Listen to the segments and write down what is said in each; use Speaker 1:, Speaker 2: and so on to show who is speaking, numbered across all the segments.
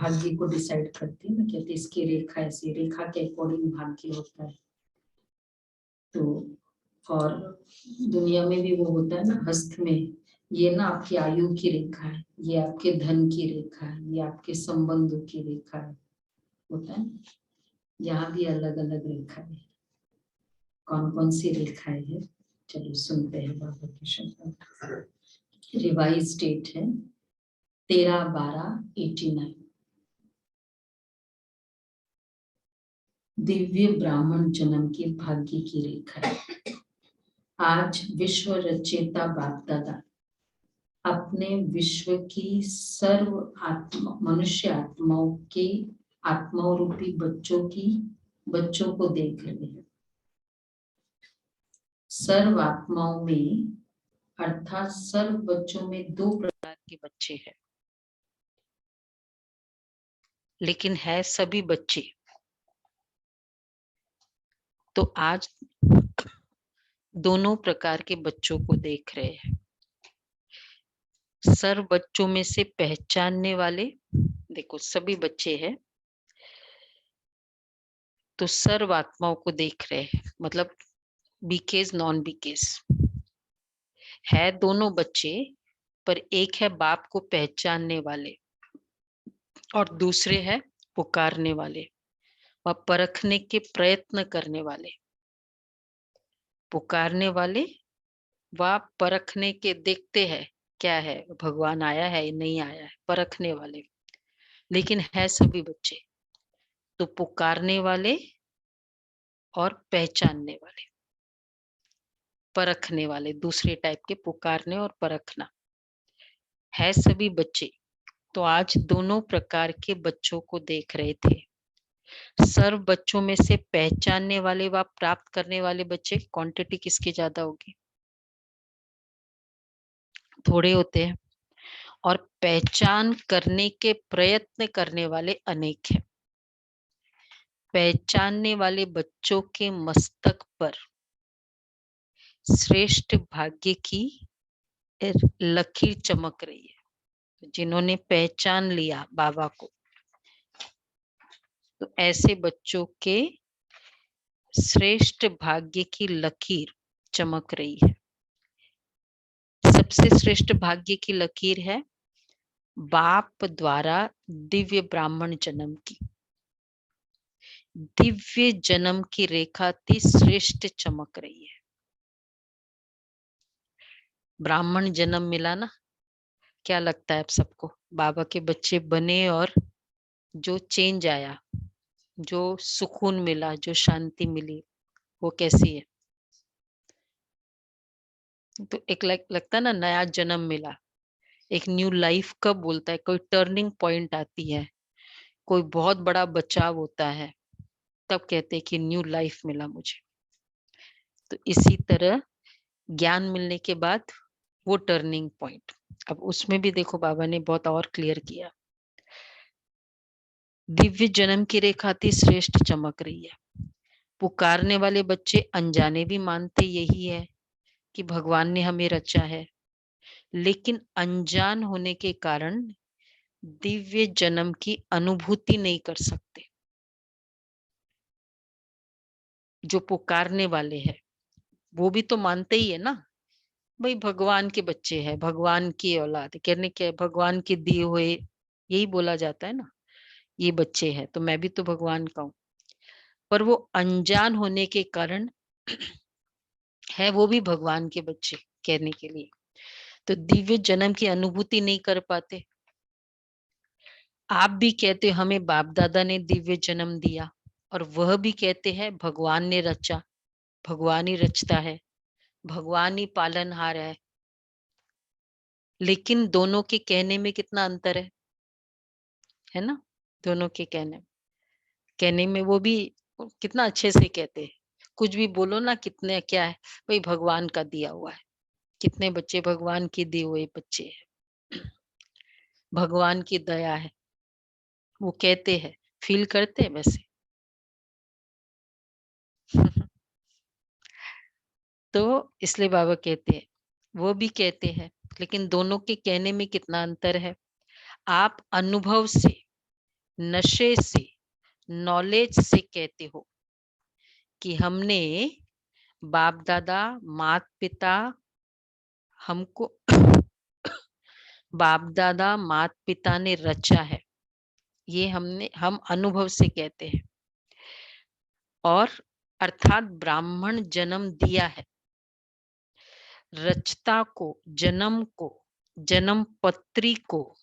Speaker 1: भाग्य को डिसाइड करती है ना, कहते इसकी रेखा ऐसी, रेखा के अकॉर्डिंग भाग्य होता है। तो और दुनिया में भी वो होता है ना, हस्त में, ये ना आपकी आयु की रेखा है, ये आपके धन की रेखा है, ये आपके संबंधों की रेखा है, होता है। यहाँ भी अलग अलग रेखा है। कौन कौन सी रेखाएं है, चलो सुनते हैं बाबा के शब्द। रिवाइज डेट है 13/12/89। दिव्य ब्राह्मण जन्म के भाग्य की रेखा है। आज विश्व रचयिता बाप दादा अपने विश्व की सर्व आत्मा, मनुष्य आत्माओं के आत्माओं रूपी बच्चों को देख रहे हैं। सर्व आत्माओं में अर्थात सर्व बच्चों में दो प्रकार के बच्चे हैं, लेकिन है सभी बच्चे। तो आज दोनों प्रकार के बच्चों को देख रहे हैं। सर्व बच्चों में से पहचानने वाले, देखो सभी बच्चे हैं, तो सर्व आत्माओं को देख रहे हैं, मतलब बीकेस नॉन बीकेस है दोनों बच्चे, पर एक है बाप को पहचानने वाले और दूसरे है पुकारने वाले व परखने के प्रयत्न करने वाले। पुकारने वाले व परखने के, देखते हैं क्या है, भगवान आया है नहीं आया है, परखने वाले, लेकिन है सभी बच्चे। तो पुकारने वाले और पहचानने वाले, परखने वाले, दूसरे टाइप के, पुकारने और परखना, है सभी बच्चे। तो आज दोनों प्रकार के बच्चों को देख रहे थे। सर्व बच्चों में से पहचानने वाले व प्राप्त करने वाले बच्चे, क्वांटिटी किसकी ज्यादा होगी? थोड़े होते हैं। और पहचान करने के प्रयत्न करने वाले अनेक हैं। पहचानने वाले बच्चों के मस्तक पर श्रेष्ठ भाग्य की लकीर चमक रही है। जिन्होंने पहचान लिया बाबा को, तो ऐसे बच्चों के श्रेष्ठ भाग्य की लकीर चमक रही है। सबसे श्रेष्ठ भाग्य की लकीर है बाप द्वारा दिव्य ब्राह्मण जन्म की। दिव्य जन्म की रेखा अति श्रेष्ठ चमक रही है। ब्राह्मण जन्म मिला ना, क्या लगता है आप सबको? बाबा के बच्चे बने और जो चेंज आया, जो सुकून मिला, जो शांति मिली, वो कैसी है? तो एक लगता है ना, नया जन्म मिला, एक न्यू लाइफ कब बोलता है? कोई टर्निंग पॉइंट आती है, कोई बहुत बड़ा बचाव होता है, तब कहते हैं कि न्यू लाइफ मिला मुझे। तो इसी तरह ज्ञान मिलने के बाद वो टर्निंग पॉइंट, अब उसमें भी देखो बाबा ने बहुत और क्लियर किया। दिव्य जन्म की रेखा अति श्रेष्ठ चमक रही है। पुकारने वाले बच्चे अनजाने भी मानते यही है कि भगवान ने हमें रचा है, लेकिन अनजान होने के कारण दिव्य जन्म की अनुभूति नहीं कर सकते। जो पुकारने वाले हैं वो भी तो मानते ही है ना, भाई भगवान के बच्चे हैं, भगवान की औलाद है, कहने क्या, भगवान के दिए हुए, यही बोला जाता है ना, ये बच्चे हैं तो मैं भी तो भगवान का हूं। पर वो अनजान होने के कारण है वो भी भगवान के बच्चे कहने के लिए, तो दिव्य जन्म की अनुभूति नहीं कर पाते। आप भी कहते हो हमें बाप दादा ने दिव्य जन्म दिया, और वह भी कहते हैं भगवान ने रचा, भगवान ही रचता है, भगवान ही पालनहार है। लेकिन दोनों के कहने में कितना अंतर है ना? दोनों के कहने में वो भी कितना अच्छे से कहते हैं। कुछ भी बोलो ना, कितने क्या है भाई, भगवान का दिया हुआ है। कितने बच्चे भगवान के दिए हुए बच्चे हैं, भगवान की दया है, वो कहते हैं, फील करते हैं वैसे। तो इसलिए बाबा कहते हैं, वो भी कहते हैं, लेकिन दोनों के कहने में कितना अंतर है। आप अनुभव से नशे से, नॉलेज से कहते हो कि हमने बाप दादा, माता पिता हमको बाप दादा, माता पिता ने रचा है, ये हम अनुभव से कहते हैं। और अर्थात ब्राह्मण जन्म दिया है। रचता को, जन्म पत्री को,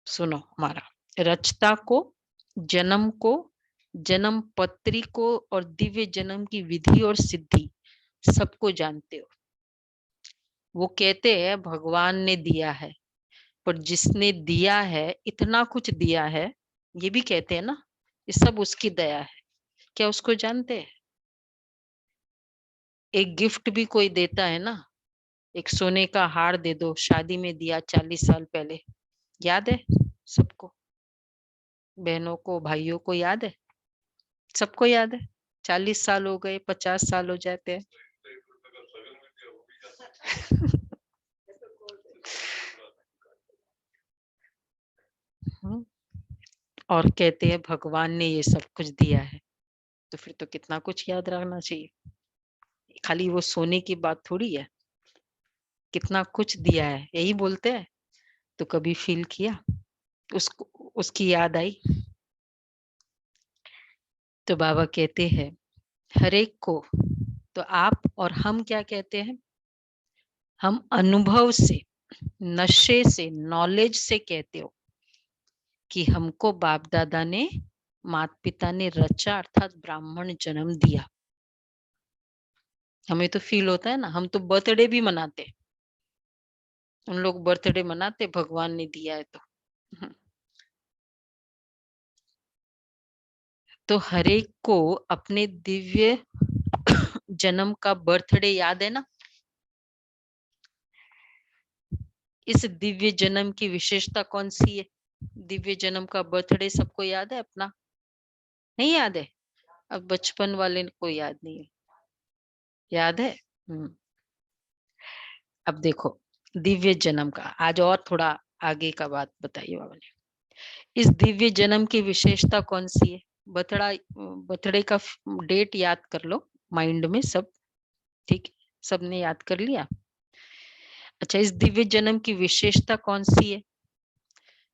Speaker 1: सुनो हमारा, रचता को, जन्म पत्री को और दिव्य जन्म की विधि और सिद्धि सबको जानते हो। वो कहते हैं भगवान ने दिया है, पर जिसने दिया है, इतना कुछ दिया है, ये भी कहते हैं ना, ये सब उसकी दया है। क्या उसको जानते हैं? एक गिफ्ट भी कोई देता है ना, एक सोने का हार दे दो, शादी में दिया 40 साल पहले, याद है सबको? बहनों को, भाइयों को याद है? सबको याद है। 40 साल हो गए, 50 साल हो जाते हैं। और कहते हैं भगवान ने ये सब कुछ दिया है, तो फिर तो कितना कुछ याद रखना चाहिए। खाली वो सोने की बात थोड़ी है, कितना कुछ दिया है, यही बोलते हैं। तो कभी फील किया, उसको उसकी याद आई? तो बाबा कहते हैं हर एक को, तो आप और हम क्या कहते हैं? हम अनुभव से, नशे से, नॉलेज से कहते हो कि हमको बाप दादा ने, माता पिता ने रचा, अर्थात ब्राह्मण जन्म दिया। हमें तो फील होता है ना, हम तो बर्थडे भी मनाते, उन लोग बर्थडे मनाते भगवान ने दिया है तो हर एक को अपने दिव्य जन्म का बर्थडे याद है ना? इस दिव्य जन्म की विशेषता कौन सी है? दिव्य जन्म का बर्थडे सबको याद है अपना? नहीं याद है? अब बचपन वाले को याद नहीं है, याद है? अब देखो, दिव्य जन्म का आज और थोड़ा आगे का बात बताइए बाबा ने। इस दिव्य जन्म की विशेषता कौन सी है? बर्थडे का डेट याद कर लो माइंड में सब, ठीक? सबने याद कर लिया? अच्छा, इस दिव्य जन्म की विशेषता कौन सी है?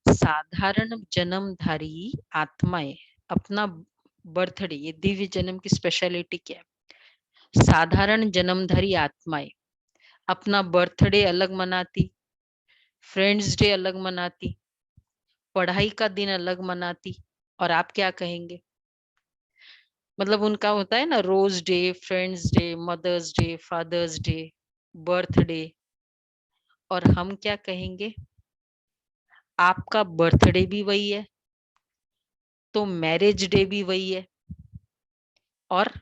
Speaker 1: साधारण जन्मधारी आत्माएं अपना बर्थडे, ये दिव्य जन्म की स्पेशलिटी क्या है? साधारण जन्मधारी आत्माएं अपना बर्थडे अलग मनाती, फ्रेंड्स डे अलग मनाती, पढ़ाई का दिन अलग मनाती, और आप क्या कहेंगे? मतलब उनका होता है ना rose day, friends day, mother's day, father's day, birthday, और हम क्या कहेंगे? आपका बर्थडे भी वही है, तो मैरिज डे भी वही है, और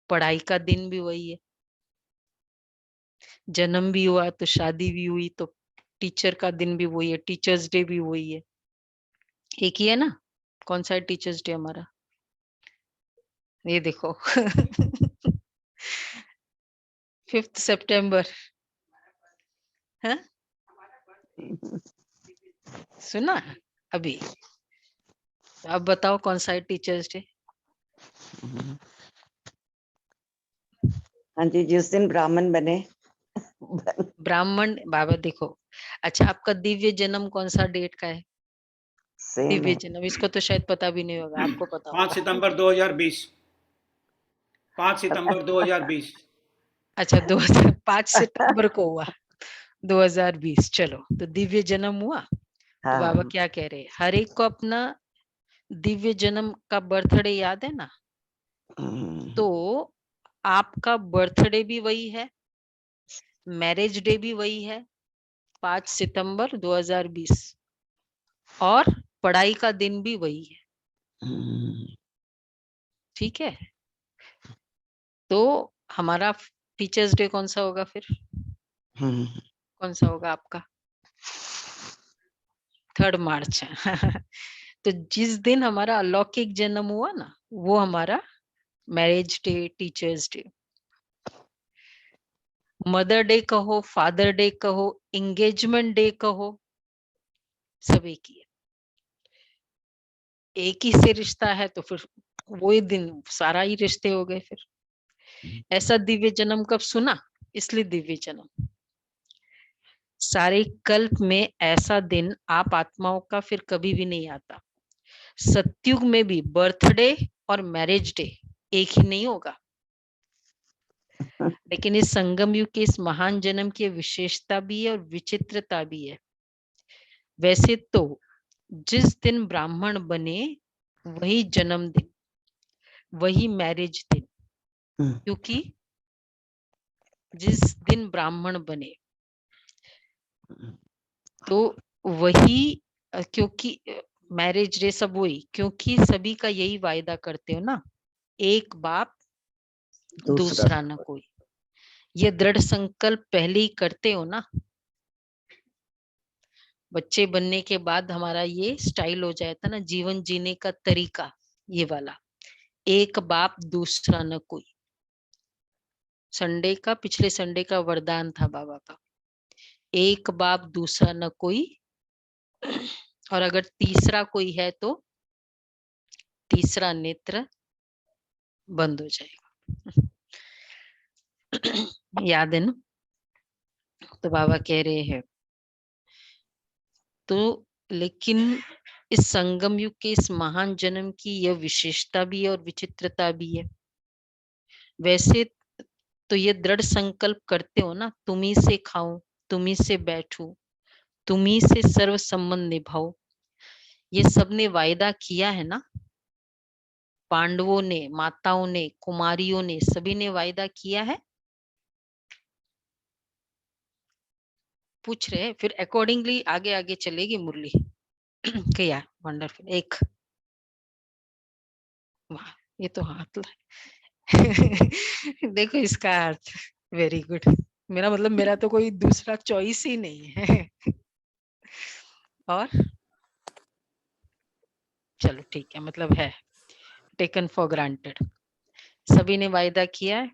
Speaker 1: पढ़ाई का दिन भी वही है। जन्म भी हुआ तो शादी भी हुई, तो टीचर का दिन भी वही है, टीचर्स डे भी वही है। एक ही है ना? कौन सा है टीचर्स डे हमारा? ये देखो 5 सितंबर। है सुना अभी? अब बताओ कौन सा है टीचर्स डे?
Speaker 2: हाँ जी, जिस दिन ब्राह्मण बने।
Speaker 1: ब्राह्मण बाबा देखो। अच्छा, आपका दिव्य जन्म कौन सा डेट का है?
Speaker 2: सेम
Speaker 1: दिव्य
Speaker 2: है।
Speaker 1: जन्म इसको तो शायद पता भी नहीं होगा, आपको पता
Speaker 3: 5
Speaker 1: होगा।
Speaker 3: सितंबर 2020। 5 सितंबर 2020।
Speaker 1: अच्छा, 2005 सितंबर को हुआ, 2020। चलो, तो दिव्य जन्म हुआ। तो बाबा
Speaker 2: हाँ।
Speaker 1: क्या कह रहे हैं? हर एक को अपना दिव्य जन्म का बर्थडे याद है ना? तो आपका बर्थडे भी वही है, मैरिज डे भी वही है, 5 सितंबर 2020, और पढ़ाई का दिन भी वही है। ठीक है? तो हमारा टीचर्स डे कौन सा होगा फिर? कौन सा होगा आपका? 3 मार्च तो जिस दिन हमारा अलौकिक जन्म हुआ ना, वो हमारा marriage day, teachers day, mother day कहो, फादर डे कहो, एंगेजमेंट डे कहो, सब एक ही है। एक ही से रिश्ता है तो फिर वही दिन सारा ही रिश्ते हो गए। फिर ऐसा दिव्य जन्म कब सुना? इसलिए दिव्य जन्म। सारे कल्प में ऐसा दिन आप आत्माओं का फिर कभी भी नहीं आता। सतयुग में भी बर्थडे और मैरिज डे एक ही नहीं होगा, लेकिन इस संगम युग के इस महान जन्म की विशेषता भी है और विचित्रता भी है। वैसे तो जिस दिन ब्राह्मण बने वही जन्मदिन, वही मैरिज दिन, क्योंकि जिस दिन ब्राह्मण बने तो वही, क्योंकि मैरिज डे सब वही, क्योंकि सभी का यही वायदा करते हो ना, एक बाप दूसरा न कोई। ये दृढ़ संकल्प पहले ही करते हो ना। बच्चे बनने के बाद हमारा ये स्टाइल हो जाता ना, जीवन जीने का तरीका ये वाला, एक बाप दूसरा न कोई। संडे का, पिछले संडे का वरदान था बाबा का, एक बाप दूसरा न कोई, और अगर तीसरा कोई है तो तीसरा नेत्र बंद हो जाएगा। याद है ना? तो बाबा कह रहे हैं तो, लेकिन इस संगम युग के इस महान जन्म की यह विशेषता भी है और विचित्रता भी है। वैसे तो ये दृढ़ संकल्प करते हो ना, तुम्ही से खाऊं, तुम्ही से बैठूं, तुम्ही से सर्व संबंध निभाओ, ये सबने वायदा किया है ना। पांडवों ने, माताओं ने, कुमारियों ने, सभी ने वायदा किया है। पूछ रहे, फिर अकॉर्डिंगली आगे आगे चलेगी मुरली। क्या वंडरफुल। एक वाह, ये तो हाथ देखो इसका अर्थ, वेरी गुड। मेरा मतलब मेरा तो कोई दूसरा चॉइस ही नहीं है। और चलो ठीक है, मतलब है टेकन फॉर ग्रांटेड, सभी ने वायदा किया है।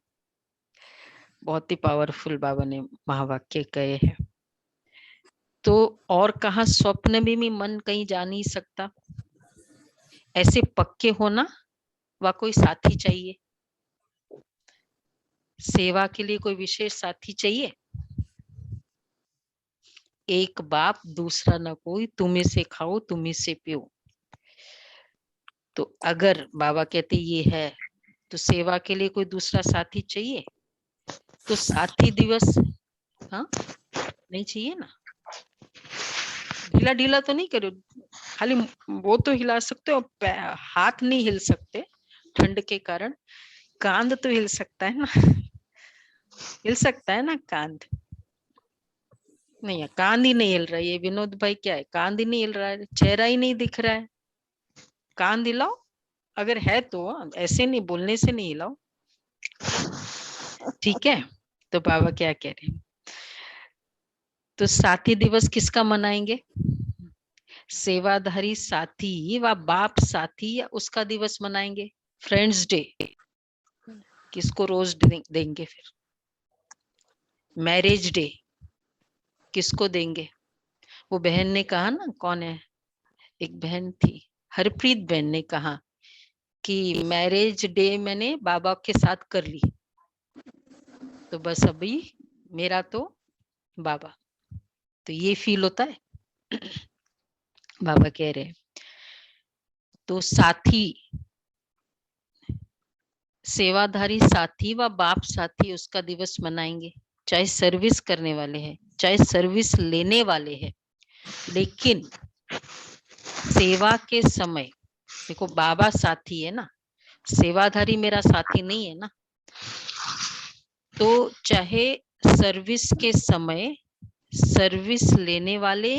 Speaker 1: बहुत ही पावरफुल बाबा ने महावाक्य कहे हैं। तो और कहा स्वप्न में भी मन कहीं जा नहीं सकता। ऐसे पक्के होना, व कोई साथी चाहिए, सेवा के लिए कोई विशेष साथी चाहिए। एक बाप दूसरा न कोई, तुम्हें से खाओ तुम्हें से पियो। तो अगर बाबा कहते ये है तो सेवा के लिए कोई दूसरा साथी चाहिए। तो साथी दिवस, हाँ नहीं चाहिए ना। ढीला ढीला तो नहीं करो, खाली वो तो हिला सकते हो, हाथ नहीं हिल सकते ठंड के कारण। कांध तो हिल सकता है ना, हिल सकता है ना कांध। नहीं है, कांध ही नहीं हिल रहा है। ये विनोद भाई क्या है, कांध ही नहीं हिल रहा है, चेहरा ही नहीं दिख रहा है। कांध हिलाओ अगर है तो, ऐसे नहीं, बोलने से नहीं हिलाओ। ठीक है। तो बाबा क्या कह रहे हैं, तो साथी दिवस किसका मनाएंगे? सेवाधारी साथी व बाप साथी, या उसका दिवस मनाएंगे। फ्रेंड्स डे किसको रोज देंगे? फिर मैरिज डे किसको देंगे? वो बहन ने कहा ना, कौन है, एक बहन थी, हरप्रीत बहन ने कहा कि मैरिज डे मैंने बाबा के साथ कर ली, तो बस अभी मेरा तो बाबा। तो ये फील होता है। बाबा कह रहे हैं तो साथी, सेवाधारी साथी व बाप साथी उसका दिवस मनाएंगे, चाहे सर्विस करने वाले हैं चाहे सर्विस लेने वाले हैं। लेकिन सेवा के समय देखो, बाबा साथी है ना, सेवाधारी मेरा साथी नहीं है ना। तो चाहे सर्विस के समय सर्विस लेने वाले,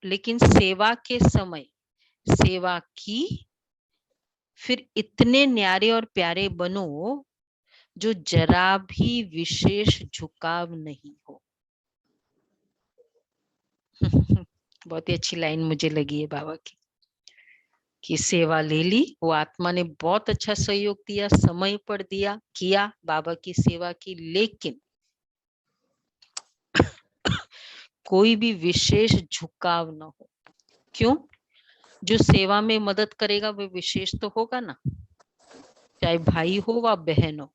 Speaker 1: लेकिन सेवा के समय सेवा की, फिर इतने न्यारे और प्यारे बनो जो जरा भी विशेष झुकाव नहीं हो। बहुत ही अच्छी लाइन मुझे लगी है बाबा की, कि सेवा ले ली, वो आत्मा ने बहुत अच्छा सहयोग दिया, समय पर दिया, किया बाबा की सेवा की, लेकिन कोई भी विशेष झुकाव न हो। क्यों? जो सेवा में मदद करेगा वो विशेष तो होगा ना, चाहे भाई हो व बहन हो।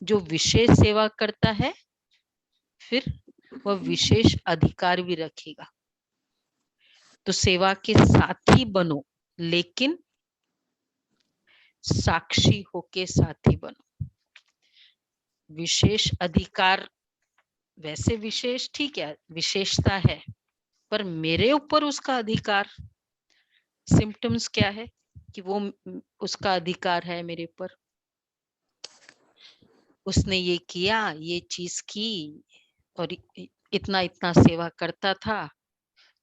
Speaker 1: जो विशेष सेवा करता है फिर वह विशेष अधिकार भी रखेगा। तो सेवा के साथी बनो, लेकिन साक्षी होके साथी बनो। विशेष अधिकार, वैसे विशेष ठीक है, विशेषता है, पर मेरे ऊपर उसका अधिकार, सिम्टम्स क्या है कि वो उसका अधिकार है मेरे ऊपर। उसने ये किया, ये चीज की, और इतना इतना सेवा करता था,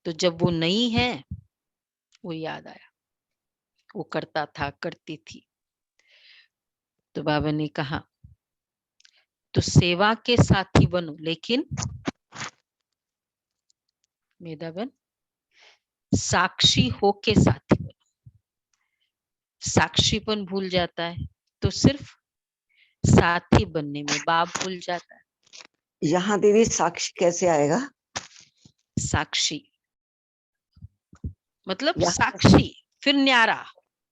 Speaker 1: तो जब वो नहीं है वो याद आया, वो करता था, करती थी। तो बाबा ने कहा तो सेवा के साथी बनो, लेकिन मेधाबन साक्षी होके साथी बनो। साक्षीपन भूल जाता है तो सिर्फ साथी बनने में बाप भूल जाता है।
Speaker 2: यहाँ दीदी साक्षी कैसे आएगा?
Speaker 1: साक्षी मतलब
Speaker 2: यहाँ
Speaker 1: साक्षी, फिर न्यारा।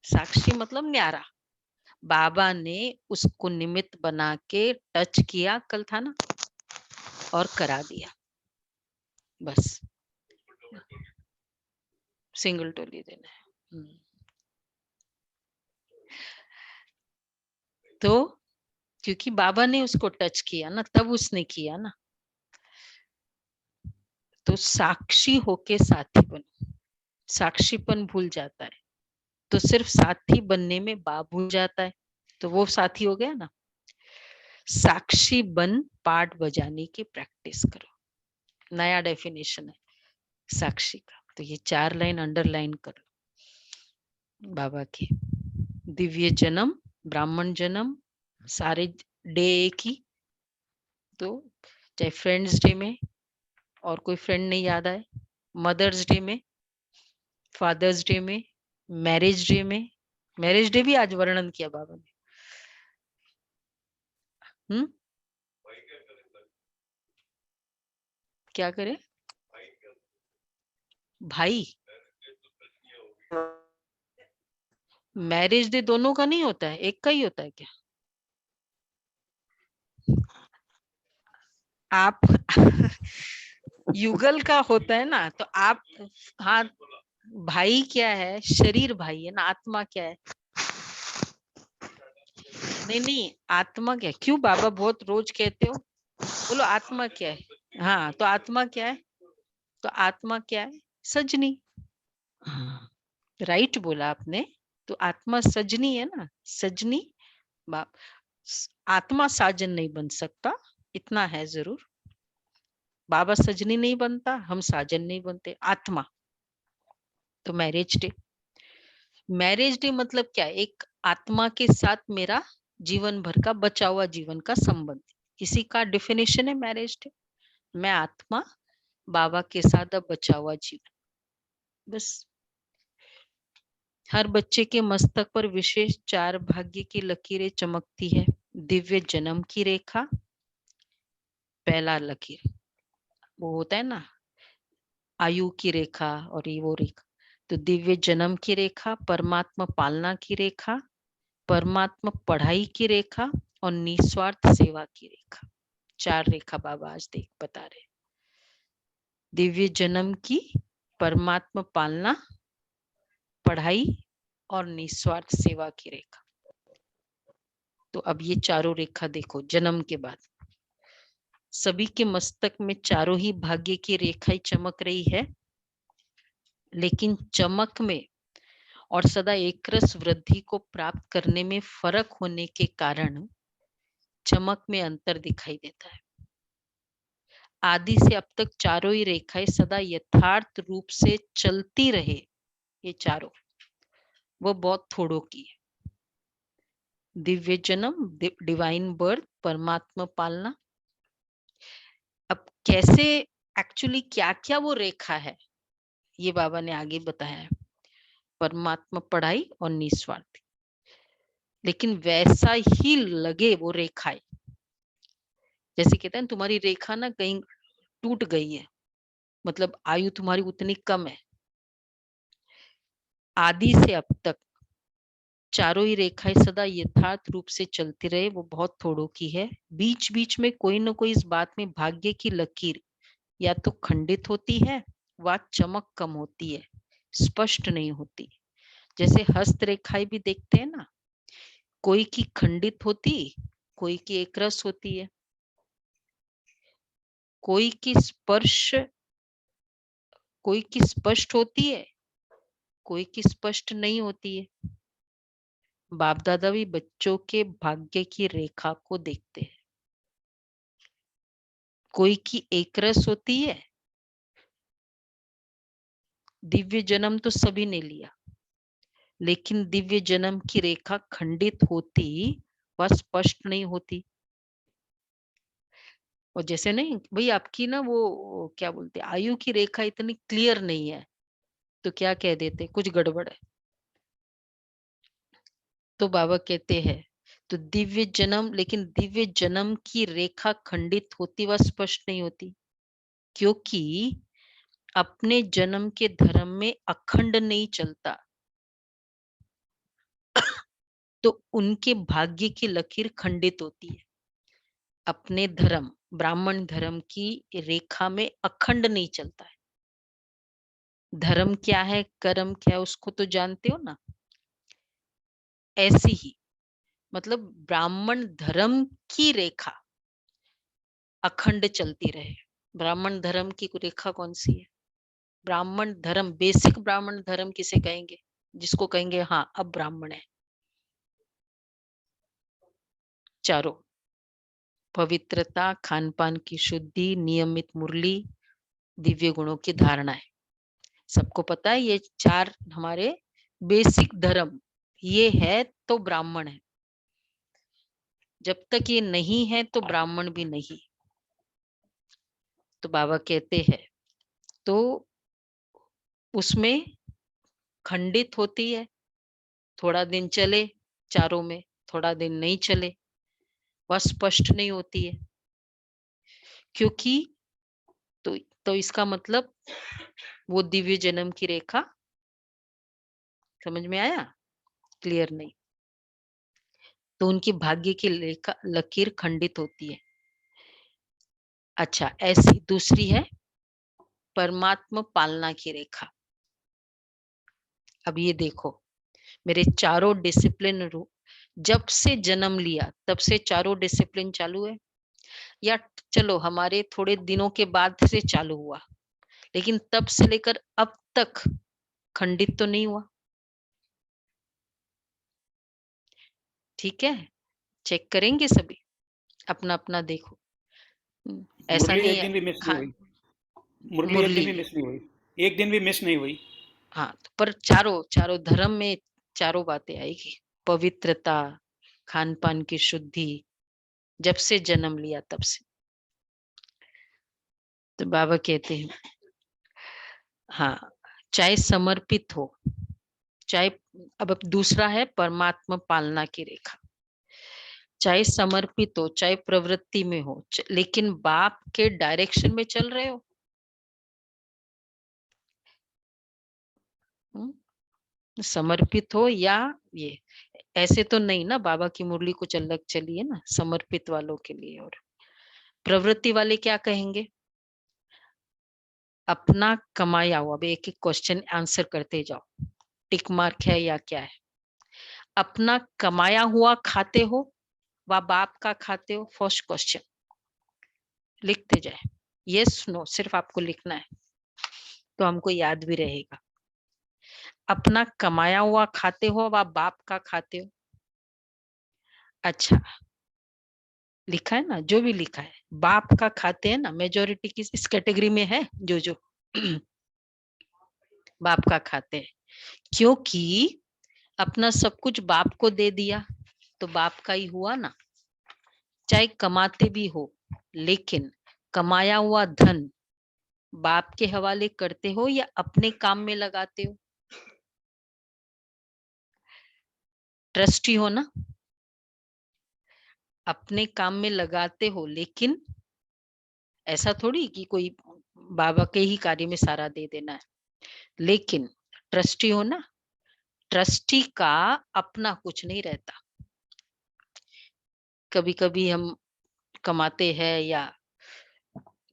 Speaker 1: साक्षी मतलब न्यारा। बाबा ने उसको निमित्त बना के टच किया, कल था ना, और करा दिया, बस सिंगल टोली देना है। तो क्योंकि बाबा ने उसको टच किया ना, तब उसने किया ना। तो साक्षी होके साथी बनो। साक्षीपन भूल जाता है तो सिर्फ साथी बनने में बाप भूल जाता है, तो वो साथी हो गया ना। साक्षी बन पाठ बजाने की प्रैक्टिस करो, नया डेफिनेशन है साक्षी का। तो ये 4 लाइन अंडरलाइन करो बाबा के। दिव्य जन्म, ब्राह्मण जन्म, सारे डे एक ही। तो चाहे फ्रेंड्स डे में और कोई फ्रेंड नहीं याद आए, मदर्स डे में, फादर्स डे में, मैरिज डे में। मैरिज डे भी आज वर्णन किया बाबा ने। क्या करे भाई? मैरिज डे दोनों का नहीं होता है, एक का ही होता है क्या? आप युगल का होता है ना, तो आप, हाँ, भाई क्या है? शरीर भाई है ना, आत्मा क्या है? नहीं नहीं, आत्मा क्या है? क्यों बाबा बहुत रोज कहते हो? बोलो आत्मा क्या है? हाँ, तो आत्मा क्या है? तो आत्मा क्या है? सजनी। हाँ, राइट बोला आपने। तो आत्मा सजनी है ना, सजनी। बाप आत्मा साजन नहीं बन सकता, इतना है जरूर। बाबा सजनी नहीं बनता, हम साजन नहीं बनते, आत्मा। तो मैरिज डे मतलब क्या? एक आत्मा के साथ मेरा जीवन भर का बचा हुआ जीवन का संबंध, इसी का डेफिनेशन है मैरिज डे। मैं आत्मा बाबा के साथ अब बचा हुआ जीवन, बस। हर बच्चे के मस्तक पर विशेष 4 भाग्य की लकीरें चमकती है। दिव्य जन्म की रेखा, पहला लकीर वो होता है ना, आयु की रेखा और ये वो रेखा। तो दिव्य जन्म की रेखा, परमात्मा पालना की रेखा, परमात्मा पढ़ाई की रेखा, और निस्वार्थ सेवा की रेखा। 4 रेखा बाबा आज देख बता रहे। दिव्य जन्म की, परमात्मा पालना, पढ़ाई और निस्वार्थ सेवा की रेखा। तो अब ये चारों रेखा देखो, जन्म के बाद सभी के मस्तक में चारों ही भाग्य की रेखाएं चमक रही है। लेकिन चमक में और सदा एक रस वृद्धि को प्राप्त करने में फर्क होने के कारण चमक में अंतर दिखाई देता है। आदि से अब तक चारों ही रेखाएं सदा यथार्थ रूप से चलती रहे, ये चारों, वो बहुत थोड़ों की है। दिव्य जन्म, डिवाइन बर्थ, परमात्मा पालना। अब कैसे एक्चुअली क्या क्या वो रेखा है, ये बाबा ने आगे बताया है। परमात्मा पढ़ाई और निस्वार्थी, लेकिन वैसा ही लगे वो रेखाएं। जैसे कहते हैं तुम्हारी रेखा ना कहीं टूट गई है, मतलब आयु तुम्हारी उतनी कम है। आदि से अब तक चारों ही रेखाएं सदा यथार्थ रूप से चलती रहे, वो बहुत थोड़ों की है। बीच बीच में कोई न कोई इस बात में भाग्य की लकीर या तो खंडित होती है व चमक कम होती है, स्पष्ट नहीं होती। जैसे हस्त रेखाएं भी देखते हैं ना, कोई की खंडित होती, कोई की एकरस होती है, कोई की स्पष्ट होती है, कोई की स्पष्ट नहीं होती है। बाप दादा भी बच्चों के भाग्य की रेखा को देखते हैं। कोई की एकरस होती है, दिव्य जन्म तो सभी ने लिया, लेकिन दिव्य जन्म की रेखा खंडित होती व स्पष्ट नहीं होती। और जैसे नहीं भाई, आपकी ना वो क्या बोलते हैं, आयु की रेखा इतनी क्लियर नहीं है, तो क्या कह देते, कुछ गड़बड़ है। तो बाबा कहते हैं तो दिव्य जन्म, लेकिन दिव्य जन्म की रेखा खंडित होती व स्पष्ट नहीं होती, क्योंकि अपने जन्म के धर्म में अखंड नहीं चलता, तो उनके भाग्य की लकीर खंडित होती है। अपने धर्म, ब्राह्मण धर्म की रेखा में अखंड नहीं चलता है। धर्म क्या है, कर्म क्या है, उसको तो जानते हो ना। ऐसी ही मतलब ब्राह्मण धर्म की रेखा अखंड चलती रहे। ब्राह्मण धर्म की रेखा कौन सी है? ब्राह्मण धर्म, बेसिक ब्राह्मण धर्म किसे कहेंगे? जिसको कहेंगे हाँ अब ब्राह्मण है। चारों, पवित्रता, खान पान की शुद्धि, नियमित मुरली, दिव्य गुणों की धारणा है। सबको पता है ये चार हमारे बेसिक धर्म, ये है तो ब्राह्मण है। जब तक ये नहीं है तो ब्राह्मण भी नहीं। तो बाबा कहते हैं तो उसमें खंडित होती है, थोड़ा दिन चले चारों में, थोड़ा दिन नहीं चले, वह स्पष्ट नहीं होती है। क्योंकि तो इसका मतलब वो दिव्य जन्म की रेखा, समझ में आया? क्लियर नहीं, तो उनकी भाग्य की रेखा लकीर खंडित होती है। अच्छा, ऐसी दूसरी है परमात्मा पालना की रेखा। अब ये देखो, मेरे चारों डिसिप्लिन जब से जन्म लिया तब से चारों डिसिप्लिन चालू है, या चलो हमारे थोड़े दिनों के बाद से चालू हुआ, लेकिन तब से लेकर अब तक खंडित तो नहीं हुआ। ठीक है, चेक करेंगे सभी, अपना अपना देखो। ऐसा
Speaker 3: मुरली
Speaker 1: नहीं
Speaker 3: एक
Speaker 1: है
Speaker 3: दिन भी मिस नहीं
Speaker 1: खान
Speaker 3: हुई। मुरली एक दिन
Speaker 1: मुरली,
Speaker 3: भी मिस नहीं हुई। एक दिन भी मिस नहीं हुई।
Speaker 1: हाँ पर चारों चारों धर्म में चारों बातें आएगी। पवित्रता, खान पान की शुद्धि, जब से जन्म लिया तब से। तो बाबा कहते हैं हाँ, चाहे समर्पित हो, चाहे अब दूसरा है परमात्मा पालना की रेखा, चाहे समर्पित हो, चाहे प्रवृत्ति में हो, लेकिन बाप के डायरेक्शन में चल रहे हो। समर्पित हो या ये, ऐसे तो नहीं ना, बाबा की मुरली कुछ अलग चली है ना समर्पित वालों के लिए। और प्रवृत्ति वाले क्या कहेंगे? अपना कमाया हुआ, अब एक एक क्वेश्चन आंसर करते जाओ, टिक मार्क है या क्या है? अपना कमाया हुआ खाते हो व बाप का खाते हो? फर्स्ट क्वेश्चन लिखते जाए, यस नो, सिर्फ आपको लिखना है तो हमको याद भी रहेगा। अपना कमाया हुआ खाते हो व बाप का खाते हो? अच्छा, लिखा है ना, जो भी लिखा है बाप का खाते हैं ना, मेजोरिटी की इस कैटेगरी में है जो बाप का खाते हैं, क्योंकि अपना सब कुछ बाप को दे दिया तो बाप का ही हुआ ना। चाहे कमाते भी हो, लेकिन कमाया हुआ धन बाप के हवाले करते हो या अपने काम में लगाते हो? ट्रस्टी हो ना, अपने काम में लगाते हो, लेकिन ऐसा थोड़ी कि कोई बाबा के ही कार्य में सारा दे देना है, लेकिन ट्रस्टी हो ना, ट्रस्टी का अपना कुछ नहीं रहता। कभी कभी हम कमाते हैं या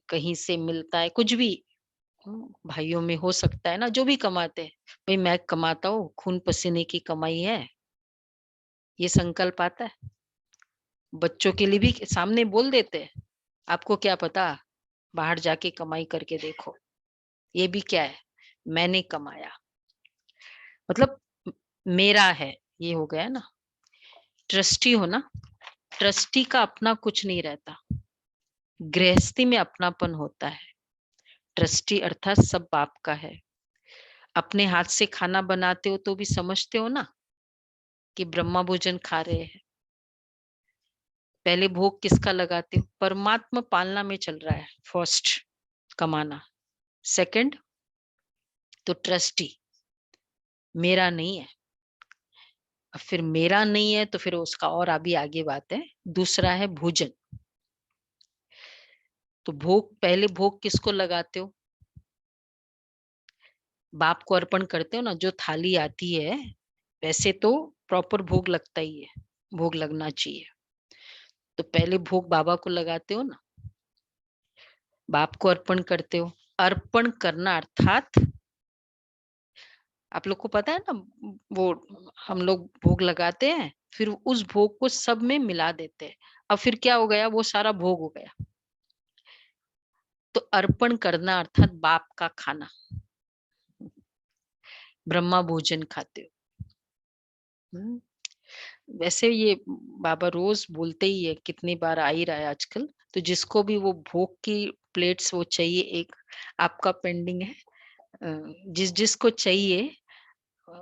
Speaker 1: कहीं से मिलता है कुछ भी, भाइयों में हो सकता है ना, जो भी कमाते हैं, भाई मैं कमाता हूँ, खून पसीने की कमाई है, ये संकल्प आता है। बच्चों के लिए भी सामने बोल देते हैं, आपको क्या पता, बाहर जाके कमाई करके देखो, ये भी क्या है, मैंने कमाया, मतलब मेरा है, ये हो गया ना। ट्रस्टी हो ना, ट्रस्टी का अपना कुछ नहीं रहता, गृहस्थी में अपनापन होता है। ट्रस्टी अर्थात सब बाप का है। अपने हाथ से खाना बनाते हो तो भी समझते हो ना कि ब्रह्मा भोजन खा रहे हैं। पहले भोग किसका लगाते हो, परमात्मा पालना में चल रहा है, फर्स्ट कमाना, सेकंड तो ट्रस्टी, मेरा नहीं है। अब फिर मेरा नहीं है तो फिर उसका और अभी आगे बात है। दूसरा है भोजन। तो भोग, पहले भोग किसको लगाते हो, बाप को अर्पण करते हो ना। जो थाली आती है वैसे तो प्रॉपर भोग लगता ही है, भोग लगना चाहिए। तो पहले भोग बाबा को लगाते हो ना, बाप को अर्पण करते हो। अर्पण करना अर्थात आप लोग को पता है ना, वो हम लोग भोग लगाते हैं, फिर उस भोग को सब में मिला देते हैं। अब फिर क्या हो गया, वो सारा भोग हो गया। तो अर्पण करना अर्थात बाप का खाना, ब्रह्मा भोजन खाते हो। वैसे ये बाबा रोज बोलते ही है, कितनी बार आ ही रहा है आजकल। तो जिसको भी वो भोग की प्लेट्स वो चाहिए, एक आपका पेंडिंग है, जिस जिसको चाहिए,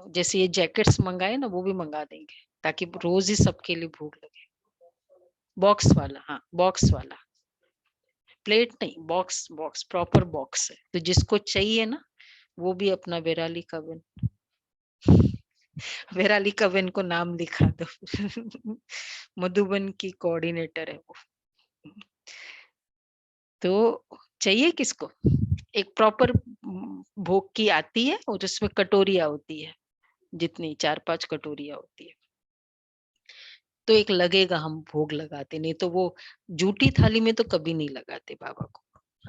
Speaker 1: जैसे ये जैकेट्स मंगाए ना, वो भी मंगा देंगे, ताकि रोज ही सबके लिए भूख लगे। बॉक्स वाला, हाँ बॉक्स वाला, प्लेट नहीं, बॉक्स, बॉक्स प्रॉपर बॉक्स है। तो जिसको चाहिए ना, वो भी अपना वेराली कवन, वेराली कवन को नाम लिखा दो। मधुबन की कोऑर्डिनेटर है वो। तो चाहिए किसको, एक प्रॉपर भोग की आती है और उसमें कटोरिया होती है, जितनी 4-5 कटोरिया होती है। तो एक लगेगा, हम भोग लगाते, नहीं तो वो जूठी थाली में तो कभी नहीं लगाते बाबा को।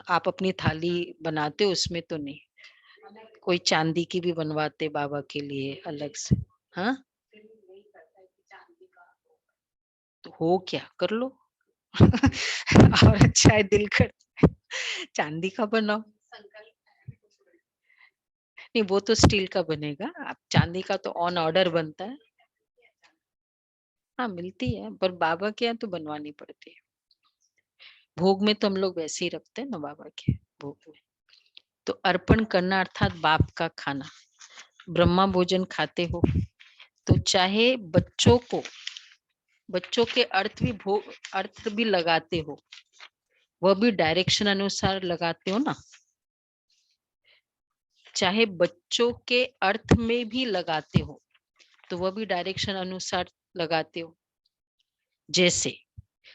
Speaker 1: आप अपनी थाली बनाते हो उसमें तो नहीं, कोई चांदी की भी बनवाते बाबा के लिए अलग से। हाँ तो हो क्या, कर लो। और अच्छा है, दिल कर चांदी का बनाओ। नहीं वो तो स्टील का बनेगा, आप चांदी का तो ऑन ऑर्डर बनता है। हाँ मिलती है, पर बाबा के यहाँ तो बनवानी पड़ती है। भोग में तो हम लोग वैसे ही रखते हैं ना बाबा के भोग में। तो अर्पण करना अर्थात बाप का खाना। ब्रह्मा भोजन खाते हो तो चाहे बच्चों को, बच्चों के अर्थ भी लगाते हो, वह भी डायरेक्शन अनुसार लगाते हो ना। चाहे बच्चों के अर्थ में भी लगाते हो तो वह भी डायरेक्शन अनुसार लगाते हो। जैसे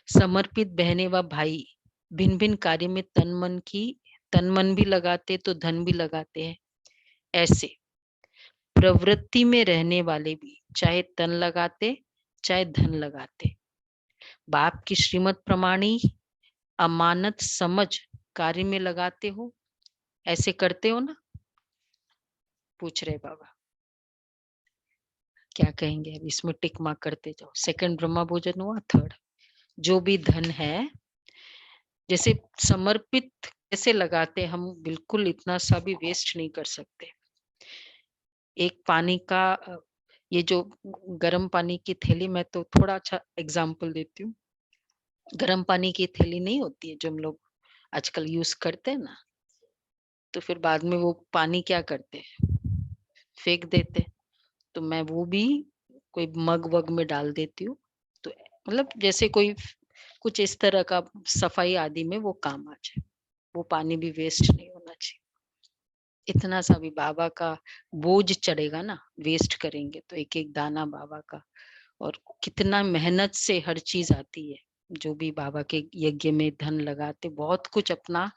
Speaker 1: समर्पित बहने व भाई भिन्न भिन्न कार्य में तन मन भी लगाते तो धन भी लगाते हैं। ऐसे प्रवृत्ति में रहने वाले भी चाहे तन लगाते चाहे धन लगाते, बाप की श्रीमत प्रमाणी अमानत समझ कार्य में लगाते हो। ऐसे करते हो ना, पूछ रहे बाबा क्या कहेंगे। अब इसमें टिक मार्क करते जाओ। सेकंड ब्रह्मा भोजन हुआ। थर्ड, जो भी धन है, जैसे समर्पित कैसे लगाते, हम बिल्कुल इतना सा भी वेस्ट नहीं कर सकते। एक पानी का ये जो गर्म पानी की थैली, मैं तो थोड़ा अच्छा एग्जांपल देती हूँ। गर्म पानी की थैली नहीं होती है जो हम लोग आजकल यूज करते हैं ना, तो फिर बाद में वो पानी क्या करते हैं, फेंक देते। तो मैं वो भी कोई मग वग में डाल देती हूँ। तो मतलब जैसे कोई कुछ इस तरह का सफाई आदि में वो काम आ जाए, वो पानी भी वेस्ट नहीं होना चाहिए। इतना सा भी बाबा का बोझ चढ़ेगा ना, वेस्ट करेंगे तो एक एक दाना बाबा का। और कितना मेहनत से हर चीज आती है, जो भी बाबा के यज्ञ में धन लगाते, बहुत कुछ अपना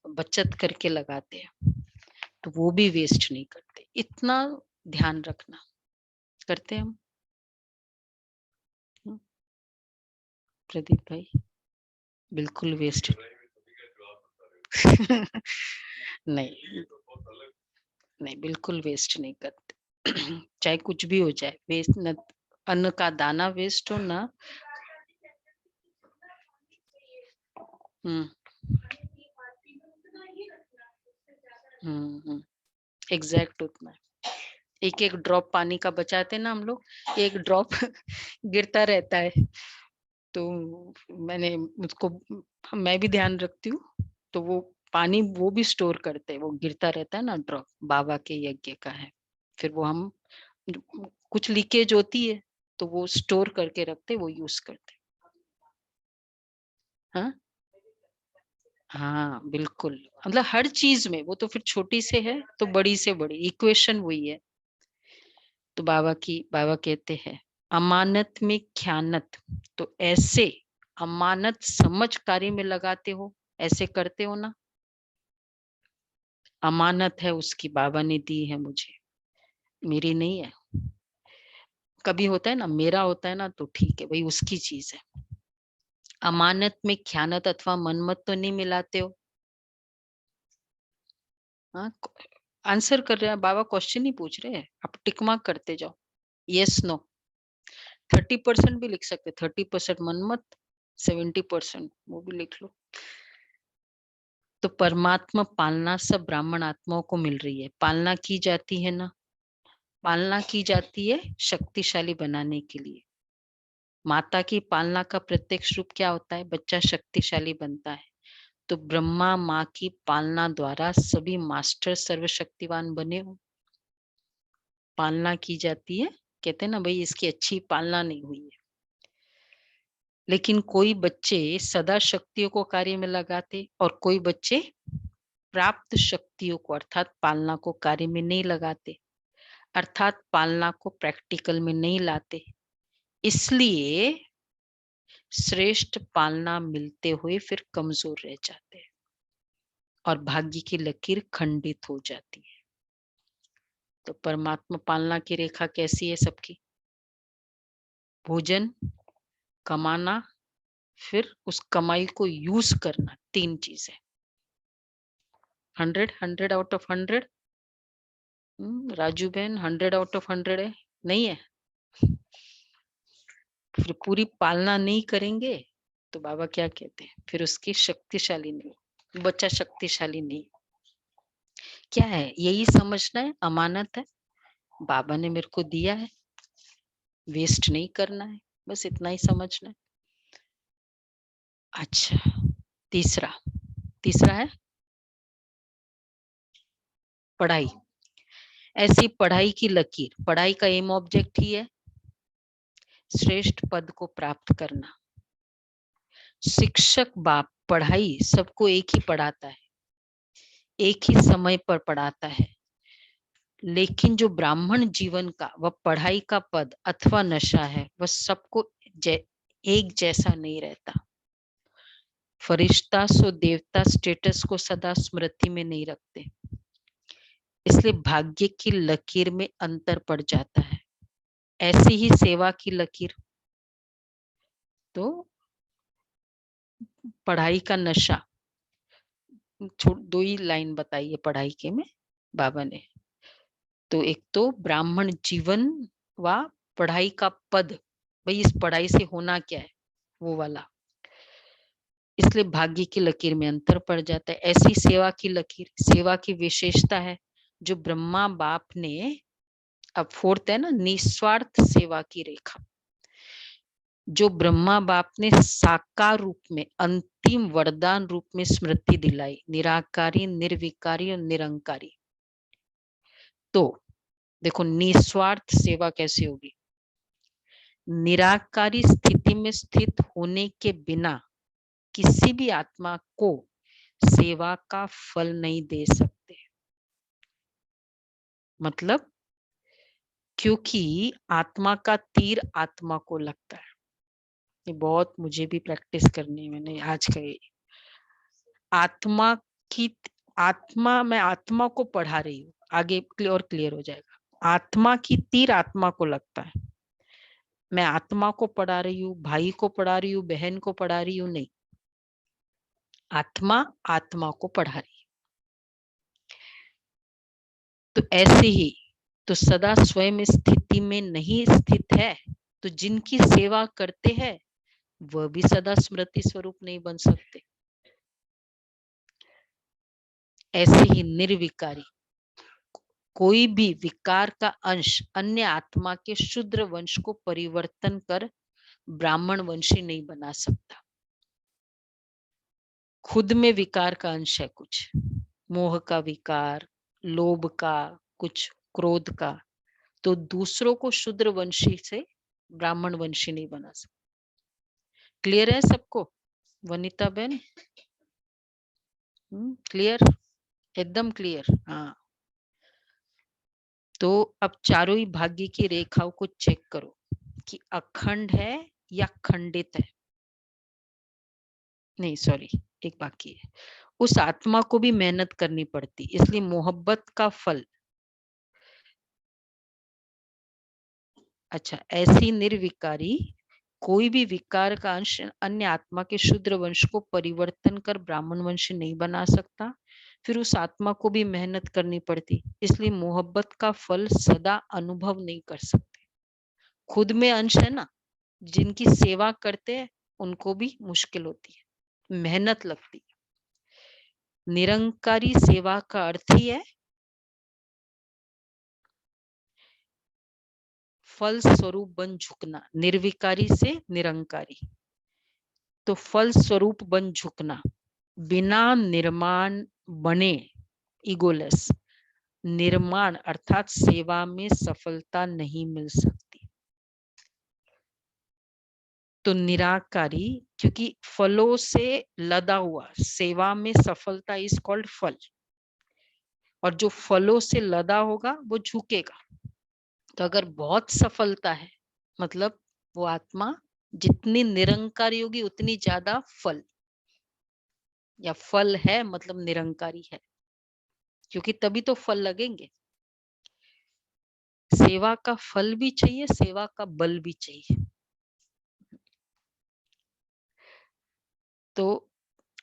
Speaker 1: बचत करके लगाते हैं, तो वो भी वेस्ट नहीं करते। इतना ध्यान रखना। करते हैं हम? प्रदीप भाई बिल्कुल वेस्ट नहीं नहीं, बिल्कुल वेस्ट नहीं करते। चाहे कुछ भी हो जाए, वेस्ट न, अन्न का दाना वेस्ट हो ना। एग्जैक्ट उतना है। एक एक ड्रॉप पानी का बचाते ना हम लोग, एक ड्रॉप गिरता रहता है। तो मैंने उसको, मैं भी ध्यान रखती हूँ। तो वो पानी वो भी स्टोर करते हैं, वो गिरता रहता है ना ड्रॉप, बाबा के यज्ञ का है। फिर वो हम कुछ लीकेज होती है तो वो स्टोर करके रखते, वो यूज करते। हाँ हाँ बिल्कुल, मतलब हर चीज में वो तो फिर छोटी से है तो बड़ी से बड़ी इक्वेशन वही है। तो बाबा कहते हैं अमानत में ख्यानत, तो ऐसे अमानत समझ कार्य में लगाते हो, ऐसे करते हो ना। अमानत है उसकी, बाबा ने दी है मुझे, मेरी नहीं है। कभी होता है ना मेरा होता है ना, तो ठीक है भाई, उसकी चीज है। अमानत में ख्यानत अथवा मनमत तो नहीं मिलाते हो। हाँ, आंसर कर रहे हैं बाबा, क्वेश्चन ही पूछ रहे हैं, आप टिक मार्क करते जाओ, यस नो। 30% भी लिख सकते, 30% मनमत, 70% वो भी लिख लो। तो परमात्मा पालना सब ब्राह्मण आत्माओं को मिल रही है, पालना की जाती है ना, पालना की जाती है शक्तिशाली बनाने के लिए। माता की पालना का प्रत्यक्ष रूप क्या होता है? बच्चा शक्तिशाली बनता है। तो ब्रह्मा माँ की पालना द्वारा सभी मास्टर सर्वशक्तिवान बने हो, पालना की जाती है। कहते हैं ना भाई इसकी अच्छी पालना नहीं हुई है। लेकिन कोई बच्चे सदा शक्तियों को कार्य में लगाते और कोई बच्चे प्राप्त शक्तियों को अर्थात पालना को कार्य में नहीं लगाते, अर्थात पालना को प्रैक्टिकल में नहीं लाते। इसलिए श्रेष्ठ पालना मिलते हुए फिर कमजोर रह जाते हैं और भाग्य की लकीर खंडित हो जाती है। तो परमात्मा पालना की रेखा कैसी है सबकी? भोजन, कमाना, फिर उस कमाई को यूज करना, 3 चीजें। 100 आउट ऑफ 100। राजू बहन 100 आउट ऑफ 100 है, नहीं है? फिर पूरी पालना नहीं करेंगे तो बाबा क्या कहते हैं, फिर उसकी शक्तिशाली नहीं, बच्चा शक्तिशाली नहीं। क्या है, यही समझना है, अमानत है, बाबा ने मेरे को दिया है, वेस्ट नहीं करना है, बस इतना ही समझना है। अच्छा, तीसरा तीसरा है पढ़ाई। ऐसी पढ़ाई की लकीर, पढ़ाई का एम ऑब्जेक्ट ही है श्रेष्ठ पद को प्राप्त करना। शिक्षक बाप पढ़ाई सबको एक ही पढ़ाता है, एक ही समय पर पढ़ाता है। लेकिन जो ब्राह्मण जीवन का वह पढ़ाई का पद अथवा नशा है, वह सबको एक जैसा नहीं रहता। फरिश्ता सो देवता स्टेटस को सदा स्मृति में नहीं रखते, इसलिए भाग्य की लकीर में अंतर पड़ जाता है। ऐसी ही सेवा की लकीर, तो पढ़ाई का नशा, दो ही लाइन बताई है पढ़ाई के में बाबा ने। तो एक तो ब्राह्मण जीवन व पढ़ाई का पद, भाई इस पढ़ाई से होना क्या है, वो वाला। इसलिए भाग्य की लकीर में अंतर पड़ जाता है। ऐसी सेवा की लकीर, सेवा की विशेषता है जो ब्रह्मा बाप ने, अब फोर्थ है ना, निस्वार्थ सेवा की रेखा, जो ब्रह्मा बाप ने साकार रूप में अंतिम वरदान रूप में स्मृति दिलाई, निराकारी, निर्विकारी और निरंकारी। तो देखो निस्वार्थ सेवा कैसे होगी? निराकारी स्थिति में स्थित होने के बिना किसी भी आत्मा को सेवा का फल नहीं दे सकते। मतलब क्योंकि आत्मा का तीर आत्मा को लगता है। ये बहुत मुझे भी प्रैक्टिस करनी है, मैंने आज कही। आत्मा की, आत्मा, मैं आत्मा को पढ़ा रही हूँ, आगे और क्लियर हो जाएगा। आत्मा की तीर आत्मा को लगता है। मैं आत्मा को पढ़ा रही हूँ, भाई को पढ़ा रही हूँ, बहन को पढ़ा रही हूँ, नहीं, आत्मा आत्मा को पढ़ा रही है। तो ऐसे ही तो सदा स्वयं स्थिति में नहीं स्थित है, तो जिनकी सेवा करते हैं वह भी सदा स्मृति स्वरूप नहीं बन सकते। ऐसे ही निर्विकारी, कोई भी विकार का अंश अन्य आत्मा के शूद्र वंश को परिवर्तन कर ब्राह्मण वंशी नहीं बना सकता। खुद में विकार का अंश है, कुछ मोह का विकार, लोभ का, कुछ क्रोध का, तो दूसरों को शूद्र वंशी से ब्राह्मण वंशी नहीं बना सकता। क्लियर है सबको वनिता बहन? क्लियर, एकदम क्लियर। हाँ, तो अब चारों ही भाग्य की रेखाओं को चेक करो कि अखंड है या खंडित है। नहीं सॉरी, एक बाकी है। उस आत्मा को भी मेहनत करनी पड़ती, इसलिए मोहब्बत का फल। अच्छा, ऐसी निर्विकारी कोई भी विकार का अंश अन्य आत्मा के शूद्र वंश को परिवर्तन कर ब्राह्मण वंश नहीं बना सकता, फिर उस आत्मा को भी मेहनत करनी पड़ती, इसलिए मोहब्बत का फल सदा अनुभव नहीं कर सकते। खुद में अंश है ना, जिनकी सेवा करते हैं उनको भी मुश्किल होती है, मेहनत लगती है। निरंकारी सेवा का अर्थ ही है फल स्वरूप बन झुकना। निर्विकारी से निरंकारी, तो फल स्वरूप बन झुकना, बिना निर्माण बने ईगोलेस। निर्माण अर्थात सेवा में सफलता नहीं मिल सकती। तो निराकारी, क्योंकि फलों से लदा हुआ, सेवा में सफलता इज कॉल्ड फल, और जो फलों से लदा होगा वो झुकेगा। तो अगर बहुत सफलता है मतलब वो आत्मा जितनी निरंकारी होगी उतनी ज्यादा फल, या फल है मतलब निरंकारी है, क्योंकि तभी तो फल लगेंगे। सेवा का फल भी चाहिए, सेवा का बल भी चाहिए। तो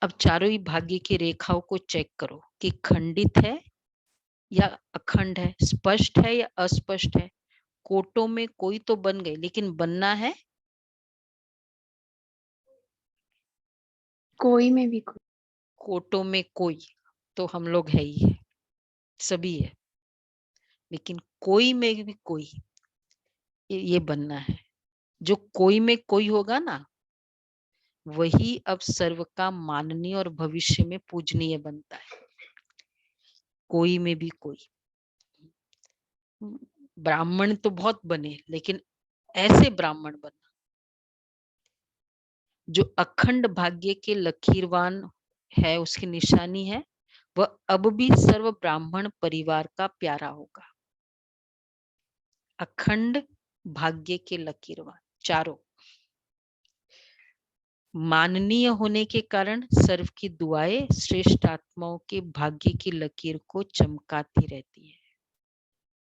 Speaker 1: अब चारों ही भाग्य की रेखाओं को चेक करो कि खंडित है या अखंड है, स्पष्ट है या अस्पष्ट है। कोटों में कोई तो बन गए, लेकिन बनना है
Speaker 4: कोई में भी कोई।
Speaker 1: कोटों में कोई तो हम लोग है ही है, सभी है, लेकिन कोई में भी कोई ये बनना है। जो कोई में कोई होगा ना, वही अब सर्व का माननीय और भविष्य में पूजनीय बनता है। कोई में भी कोई। ब्राह्मण तो बहुत बने, लेकिन ऐसे ब्राह्मण बनना जो अखंड भाग्य के लकीरवान है, उसकी निशानी है, वह अब भी सर्व ब्राह्मण परिवार का प्यारा होगा। अखंड भाग्य के लकीरवान चारों माननीय होने के कारण सर्व की दुआएं श्रेष्ठ आत्माओं के भाग्य की लकीर को चमकाती रहती है।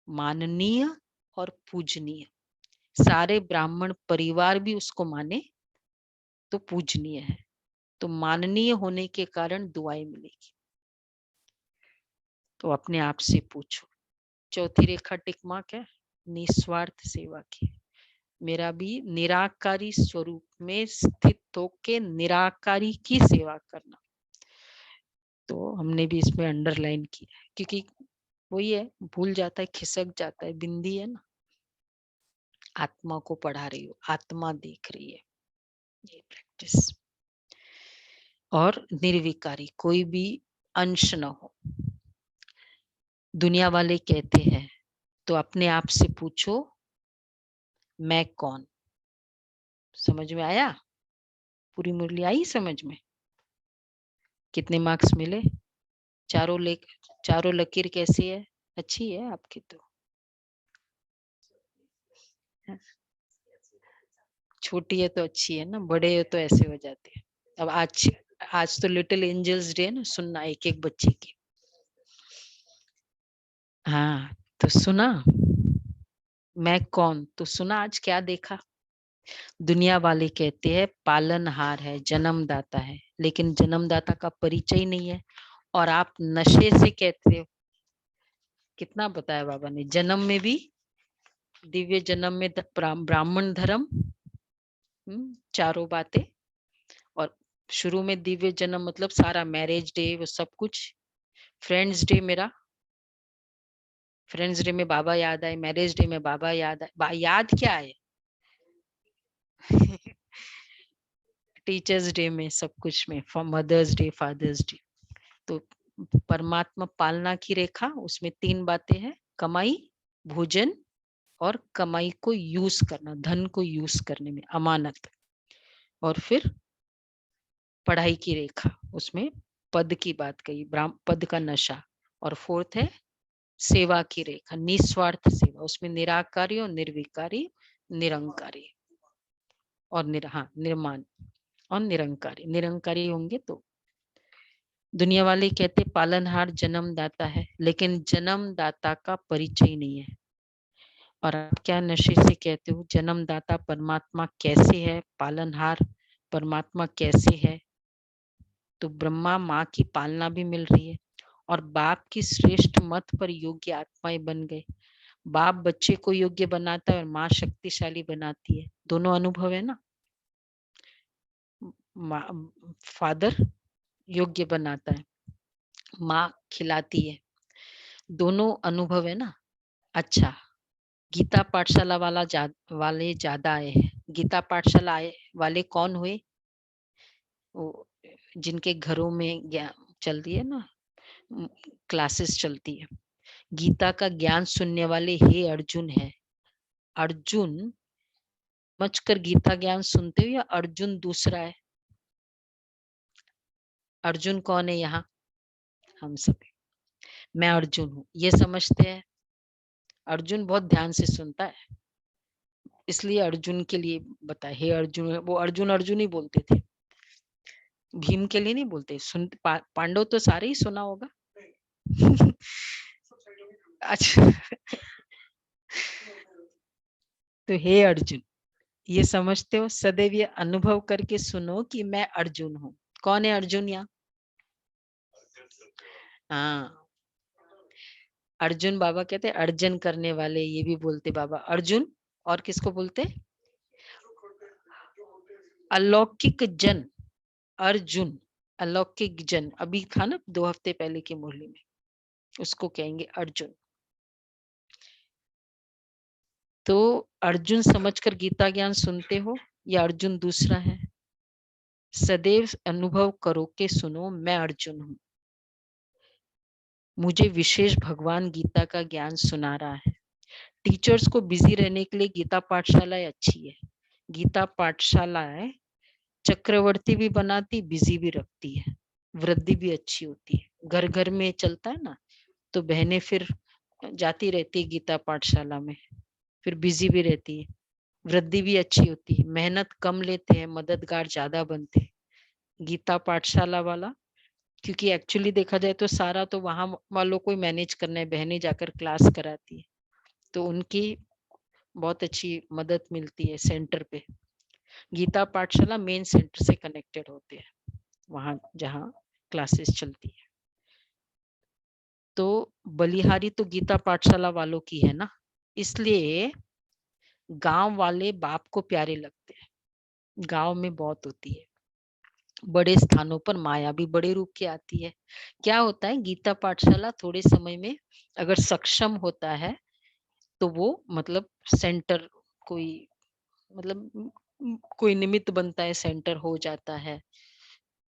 Speaker 1: माननीय और पूजनीय, सारे ब्राह्मण परिवार भी उसको माने तो पूजनीय है, तो माननीय होने के कारण दुआएं मिलेगी। तो अपने आप से पूछो, चौथी रेखा टिक मार्क है, निस्वार्थ सेवा की। मेरा भी निराकारी स्वरूप में स्थित होके निराकारी की सेवा करना। तो हमने भी इसमें अंडरलाइन किया है, क्योंकि वही है, भूल जाता है, खिसक जाता है, बिंदी है ना। आत्मा को पढ़ा रही हो, आत्मा देख रही है, ये प्रैक्टिस। और निर्विकारी, कोई भी अंश न हो। दुनिया वाले कहते हैं, तो अपने आप से पूछो मैं कौन। समझ में आया? पूरी मुरली आई समझ में? कितने मार्क्स मिले? चारों लकीर कैसी है? अच्छी है आपकी तो। छोटी है तो अच्छी है ना, बड़े है तो ऐसे हो जाते हैं। अब आज तो लिटिल एंजल्स डे ना, सुनना एक एक बच्चे की। हाँ, तो सुना मैं कौन? तो सुना आज क्या देखा? दुनिया वाले कहते हैं पालनहार है, जन्मदाता है, लेकिन जन्मदाता का परिचय नहीं है। और आप नशे से कहते हो। कितना बताया बाबा ने, जन्म में भी दिव्य जन्म में ब्राह्मण धर्म, चारों बातें। और शुरू में दिव्य जन्म मतलब सारा मैरिज डे वो सब कुछ। फ्रेंड्स डे मेरा, फ्रेंड्स डे में बाबा याद आए, मैरिज डे में बाबा याद आए। याद क्या है? टीचर्स डे में, सब कुछ में, मदर्स डे, फादर्स डे। तो परमात्मा पालना की रेखा, उसमें 3 बातें हैं, कमाई, भोजन और कमाई को यूज करना, धन को यूज करने में अमानत। और फिर पढ़ाई की रेखा, उसमें पद की बात कही, पद का नशा। और 4th है सेवा की रेखा, निस्वार्थ सेवा, उसमें निराकारी और निर्विकारी, निरंकारी और निर्माण और निरंकारी। निरंकारी होंगे तो दुनिया वाले कहते पालनहार जन्मदाता है, लेकिन जन्मदाता का परिचय नहीं है। और आप क्या नशे से कहते हो जन्मदाता परमात्मा कैसे है, पालनहार परमात्मा कैसे है? तो ब्रह्मा माँ की पालना भी मिल रही है और बाप की श्रेष्ठ मत पर योग्य आत्माएं बन गए। बाप बच्चे को योग्य बनाता है और माँ शक्तिशाली बनाती है। दोनों अनुभव है ना। फादर योग्य बनाता है, माँ खिलाती है, दोनों अनुभव है ना। अच्छा, गीता पाठशाला वाले ज्यादा आए हैं। गीता पाठशाला आए वाले कौन हुए? वो जिनके घरों में ज्ञान चलती है ना, क्लासेस चलती है, गीता का ज्ञान सुनने वाले हे अर्जुन है। अर्जुन समझकर गीता ज्ञान सुनते हो या अर्जुन दूसरा है? अर्जुन कौन है यहाँ? हम सब। मैं अर्जुन हूँ ये समझते हैं। अर्जुन बहुत ध्यान से सुनता है, इसलिए अर्जुन के लिए बताए हे अर्जुन। वो अर्जुन अर्जुन ही बोलते थे, भीम के लिए नहीं बोलते। पांडव तो सारे ही सुना होगा। अच्छा। तो हे अर्जुन, ये समझते हो, सदैव ये अनुभव करके सुनो कि मैं अर्जुन हूँ। कौन है अर्जुन यहाँ? हाँ, अर्जुन बाबा कहते अर्जन करने वाले, ये भी बोलते बाबा अर्जुन। और किसको बोलते? अलौकिक जन, अर्जुन अलौकिक जन। अभी था ना 2 हफ्ते पहले की मुरली में, उसको कहेंगे अर्जुन। तो अर्जुन समझकर गीता ज्ञान सुनते हो या अर्जुन दूसरा है? सदैव अनुभव करो के सुनो मैं अर्जुन हूँ। मुझे विशेष भगवान गीता का ज्ञान सुना रहा है। टीचर्स को बिजी रहने के लिए गीता पाठशालाएं अच्छी है। गीता पाठशालाएं चक्रवर्ती भी बनाती, बिजी भी रखती है, वृद्धि भी अच्छी होती है। घर घर में चलता है ना, तो बहनें फिर जाती रहती है गीता पाठशाला में, फिर बिजी भी रहती है, वृद्धि भी अच्छी होती है, मेहनत कम लेते हैं, मददगार ज्यादा बनते हैं गीता पाठशाला वाला। क्योंकि एक्चुअली देखा जाए तो सारा तो वहां वालों को ही मैनेज करना है, बहनें जाकर क्लास कराती है, तो उनकी बहुत अच्छी मदद मिलती है सेंटर पे। गीता पाठशाला मेन सेंटर से कनेक्टेड होते हैं, वहां जहाँ क्लासेस चलती है। तो बलिहारी तो गीता पाठशाला वालों की है ना, इसलिए गांव वाले बाप को प्यारे लगते हैं। गांव में बहुत होती है, बड़े स्थानों पर माया भी बड़े रूप की आती है। क्या होता है, गीता पाठशाला थोड़े समय में अगर सक्षम होता है तो वो मतलब सेंटर, कोई मतलब कोई निमित्त बनता है, सेंटर हो जाता है,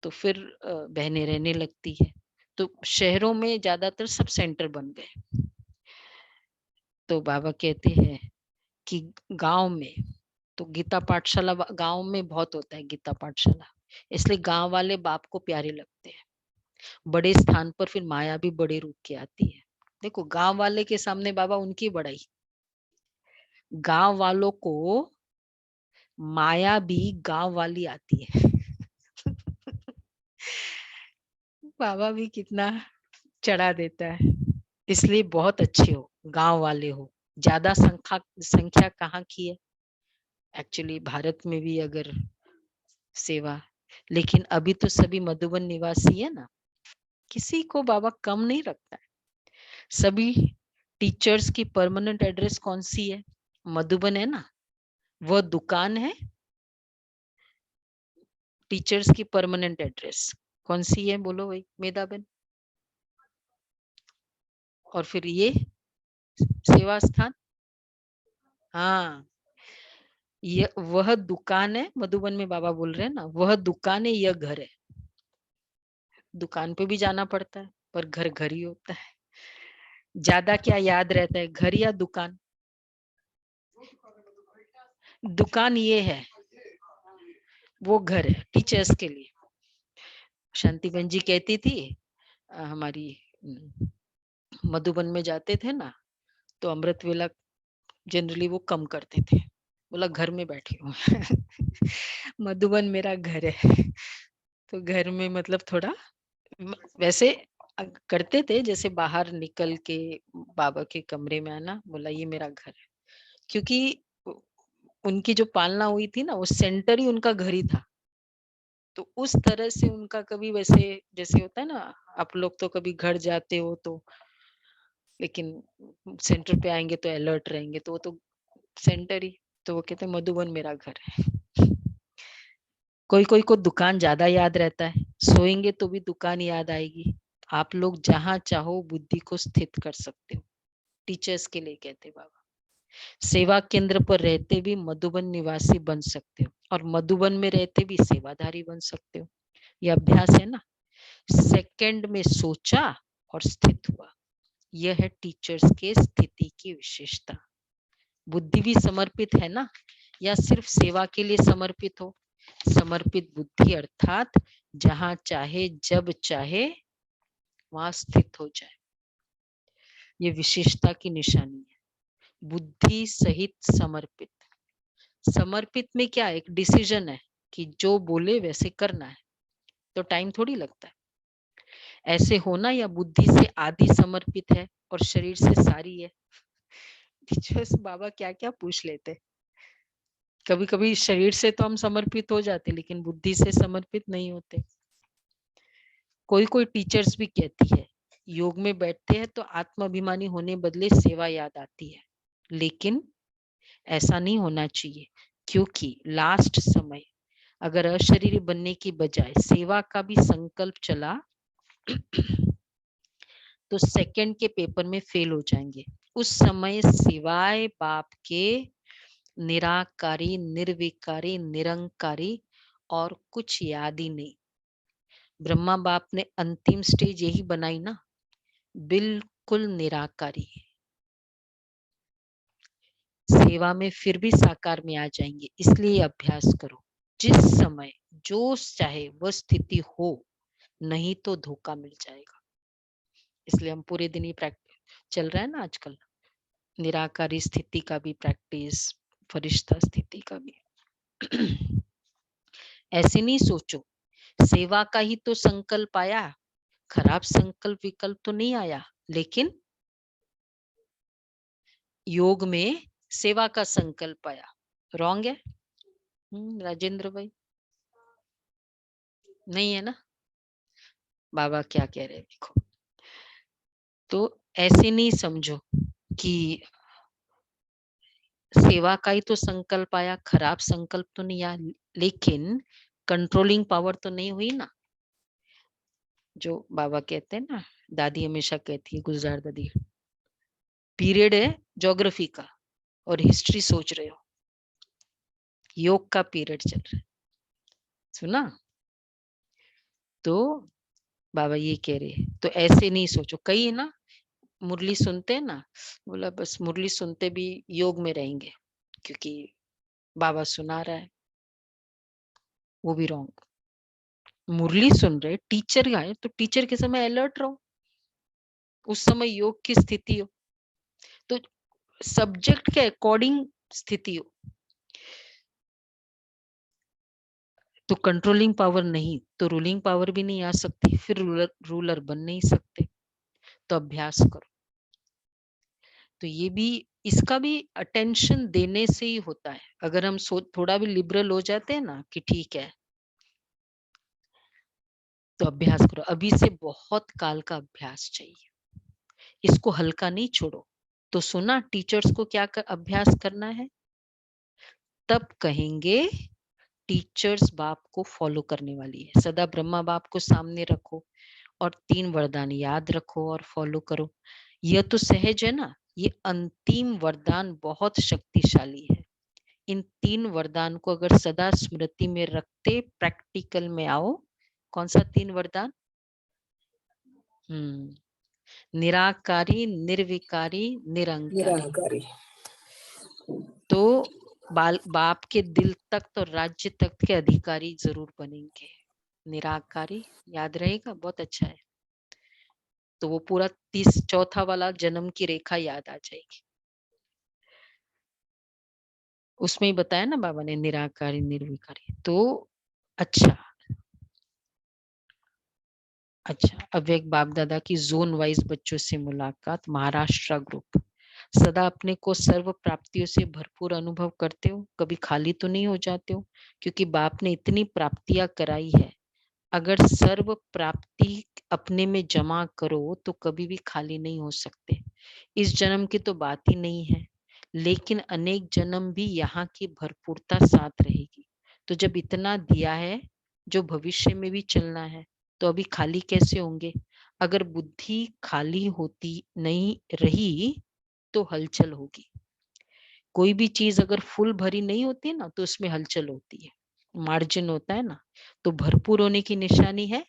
Speaker 1: तो फिर बहनें रहने लगती है। तो शहरों में ज्यादातर सब सेंटर बन गए। तो बाबा कहते हैं कि गांव में तो गीता पाठशाला, गांव में बहुत होता है गीता पाठशाला, इसलिए गांव वाले बाप को प्यारे लगते हैं। बड़े स्थान पर फिर माया भी बड़े रूप की आती है। देखो गांव वाले के सामने बाबा उनकी बड़ाई, गांव वालों को माया भी गांव वाली आती है। बाबा भी कितना चढ़ा देता है, इसलिए बहुत अच्छे हो, गांव वाले हो, ज्यादा संख्या कहाँ की है एक्चुअली भारत में भी अगर सेवा, लेकिन अभी तो सभी मधुबन निवासी है ना, किसी को बाबा कम नहीं रखता है। सभी टीचर्स की परमानेंट एड्रेस कौन सी है? मधुबन है ना, वह दुकान है। टीचर्स की परमानेंट एड्रेस कौन सी है बोलो भाई मेधाबेन? और फिर ये सेवा स्थान, हाँ ये वह दुकान है। मधुबन में बाबा बोल रहे हैं ना, वह दुकान है, यह घर है। दुकान पे भी जाना पड़ता है पर घर घर ही होता है। ज्यादा क्या याद रहता है, घर या दुकान? दुकान ये है, वो घर है टीचर्स के लिए। शांति बहन जी कहती थी हमारी मधुबन में जाते थे ना, तो अमृत वेला जनरली वो कम करते थे, बोला घर में बैठी हूँ मधुबन मेरा घर है। तो घर में मतलब थोड़ा वैसे करते थे, जैसे बाहर निकल के बाबा के कमरे में आना, बोला ये मेरा घर है। क्योंकि उनकी जो पालना हुई थी ना, वो सेंटर ही उनका घर ही था। तो उस तरह से उनका कभी वैसे जैसे होता है ना, आप लोग तो कभी घर जाते हो तो, लेकिन सेंटर पे आएंगे तो अलर्ट रहेंगे, तो वो तो सेंटर ही। तो वो कहते मधुबन मेरा घर है। कोई कोई को दुकान ज्यादा याद रहता है, सोएंगे तो भी दुकान याद आएगी। आप लोग जहां चाहो बुद्धि को स्थित कर सकते हो। टीचर्स के लिए कहते बाबा, सेवा केंद्र पर रहते भी मधुबन निवासी बन सकते हो, और मधुबन में रहते भी सेवाधारी बन सकते हो। यह अभ्यास है ना, सेकंड में सोचा और स्थित हुआ। यह है टीचर्स के स्थिति की विशेषता। बुद्धि भी समर्पित है ना, या सिर्फ सेवा के लिए समर्पित हो? समर्पित बुद्धि अर्थात जहां चाहे जब चाहे वहां स्थित हो जाए, ये विशेषता की निशानी है। बुद्धि सहित समर्पित। समर्पित में क्या, एक डिसीजन है कि जो बोले वैसे करना है, तो टाइम थोड़ी लगता है। ऐसे होना, या बुद्धि से आधी समर्पित है और शरीर से सारी है। टीचर्स बाबा क्या क्या पूछ लेते। कभी कभी शरीर से तो हम समर्पित हो जाते, लेकिन बुद्धि से समर्पित नहीं होते। कोई कोई टीचर्स भी कहती है, योग में बैठते हैं तो आत्माभिमानी होने बदले सेवा याद आती है। लेकिन ऐसा नहीं होना चाहिए, क्योंकि लास्ट समय अगर अशरीरी बनने की बजाय सेवा का भी संकल्प चला तो सेकंड के पेपर में फेल हो जाएंगे। उस समय सिवाय बाप के निराकारी, निर्विकारी, निरंकारी और कुछ याद ही नहीं। ब्रह्मा बाप ने अंतिम स्टेज यही बनाई ना, बिल्कुल निराकारी। सेवा में फिर भी साकार में आ जाएंगे। इसलिए अभ्यास करो, जिस समय जो चाहे वह स्थिति हो, नहीं तो धोखा मिल जाएगा। इसलिए हम पूरे दिन ही प्रैक्टिस चल रहा है ना आजकल, निराकारी स्थिति का भी प्रैक्टिस, फरिश्ता स्थिति का भी। ऐसे नहीं सोचो सेवा का ही तो संकल्प आया, खराब संकल्प विकल्प तो नहीं आया। लेकिन योग में सेवा का संकल्प आया, रॉन्ग है। राजेंद्र भाई नहीं है ना? बाबा क्या कह रहे हैं देखो। तो ऐसे नहीं समझो कि सेवा का ही तो संकल्प आया, खराब संकल्प तो नहीं आया, लेकिन कंट्रोलिंग पावर तो नहीं हुई ना। जो बाबा कहते हैं ना, दादी हमेशा कहती है, गुलजार दादी, पीरियड है ज्योग्राफी का और हिस्ट्री सोच रहे हो, योग का पीरियड चल रहा है। सुना? तो बाबा ये कह रहे, तो ऐसे नहीं सोचो। कई है ना मुरली सुनते हैं ना, बोला बस मुरली सुनते भी योग में रहेंगे क्योंकि बाबा सुना रहा है, वो भी रॉन्ग। मुरली सुन रहे, टीचर आए तो टीचर के समय अलर्ट रहो, उस समय योग की स्थिति हो, तो सब्जेक्ट के अकॉर्डिंग स्थिति हो। तो कंट्रोलिंग पावर नहीं तो रूलिंग पावर भी नहीं आ सकती, फिर रूलर बन नहीं सकते। तो अभ्यास करो। तो ये भी इसका भी अटेंशन देने से ही होता है। अगर हम थोड़ा भी लिबरल हो जाते हैं ना कि ठीक है तो अभ्यास करो, अभी से बहुत काल का अभ्यास चाहिए, इसको हल्का नहीं छोड़ो। तो सुना टीचर्स को क्या अभ्यास करना है, तब कहेंगे टीचर्स बाप को फॉलो करने वाली है। सदा ब्रह्मा बाप को सामने रखो और 3 वरदान याद रखो और फॉलो करो। यह तो सहज है ना, ये अंतिम वरदान बहुत शक्तिशाली है। इन 3 वरदान को अगर सदा स्मृति में रखते प्रैक्टिकल में आओ। कौन सा 3 वरदान? निराकारी, निर्विकारी, निरंकारी। तो बाप के दिल तक तो राज्य तक के अधिकारी जरूर बनेंगे। निराकारी याद रहेगा, बहुत अच्छा है। तो वो पूरा 34 वाला जन्म की रेखा याद आ जाएगी। उसमें ही बताया ना बाबा ने निराकारी निर्विकारी। तो अच्छा, अब एक बाप दादा की जोन वाइज बच्चों से मुलाकात। महाराष्ट्र ग्रुप। सदा अपने को सर्व प्राप्तियों से भरपूर अनुभव करते हो, कभी खाली तो नहीं हो जाते हो? क्योंकि बाप ने इतनी प्राप्तियां कराई है, अगर सर्व प्राप्ति अपने में जमा करो तो कभी भी खाली नहीं हो सकते। इस जन्म की तो बात ही नहीं है, लेकिन अनेक जन्म भी यहाँ की भरपूरता साथ रहेगी। तो जब इतना दिया है, जो भविष्य में भी चलना है, तो अभी खाली कैसे होंगे? अगर बुद्धि खाली होती नहीं रही तो हलचल होगी। कोई भी चीज अगर फुल भरी नहीं होती ना तो उसमें हलचल होती है, मार्जिन होता है ना। तो भरपूर होने की निशानी है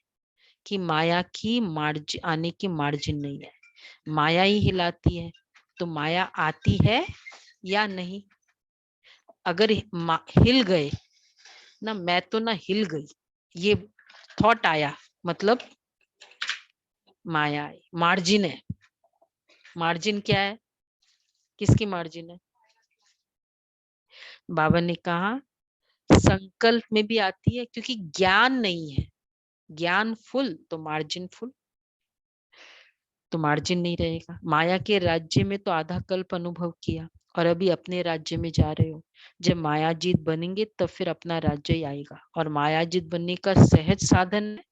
Speaker 1: कि माया की मार्जिन आने की मार्जिन नहीं है, माया ही हिलाती है। तो माया आती है या नहीं? अगर हिल गए ना, मैं तो ना हिल गई, ये थॉट आया, मतलब माया आई। मार्जिन है। मार्जिन क्या है? किसकी मार्जिन है? बाबा ने कहा संकल्प में भी आती है, क्योंकि ज्ञान नहीं है। ज्ञान फुल तो मार्जिन फुल, तो मार्जिन नहीं रहेगा। माया के राज्य में तो आधा कल्प अनुभव किया और अभी अपने राज्य में जा रहे हो। जब मायाजीत बनेंगे तब फिर अपना राज्य ही आएगा। और मायाजीत बनने का सहज साधन है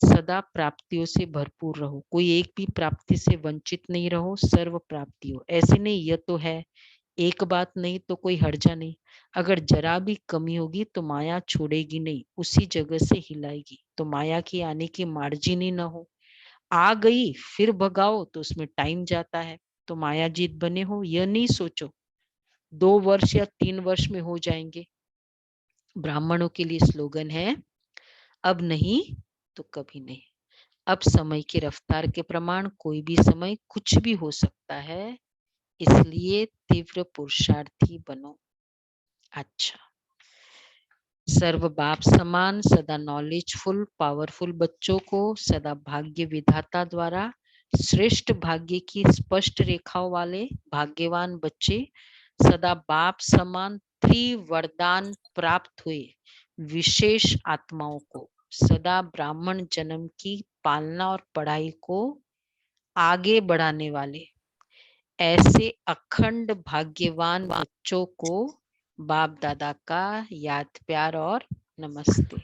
Speaker 1: सदा प्राप्तियों से भरपूर रहो, कोई एक भी प्राप्ति से वंचित नहीं रहो, सर्व प्राप्ति हो। ऐसे नहीं, यह तो है, एक बात नहीं तो कोई हर्जा नहीं। अगर जरा भी कमी होगी तो माया छोड़ेगी नहीं, उसी जगह से हिलाएगी। तो माया की आने की मार्जिन ही ना हो। आ गई फिर भगाओ तो उसमें टाइम जाता है। तो मायाजीत बने हो, यह नहीं सोचो 2 वर्ष या 3 वर्ष में हो जाएंगे। ब्राह्मणों के लिए स्लोगन है, अब नहीं तो कभी नहीं। अब समय की रफ्तार के प्रमाण कोई भी समय कुछ भी हो सकता है, इसलिए तीव्र पुरुषार्थी बनो। अच्छा, सर्व बाप समान, सदा नॉलेजफुल पावरफुल बच्चों को सदा भाग्य विधाता द्वारा श्रेष्ठ भाग्य की स्पष्ट रेखाओं वाले भाग्यवान बच्चे, सदा बाप समान त्रिवरदान प्राप्त हुए विशेष आत्माओं को, सदा ब्राह्मण जन्म की पालना और पढ़ाई को आगे बढ़ाने वाले ऐसे अखंड भाग्यवान बच्चों को बाप दादा का याद प्यार और नमस्ते।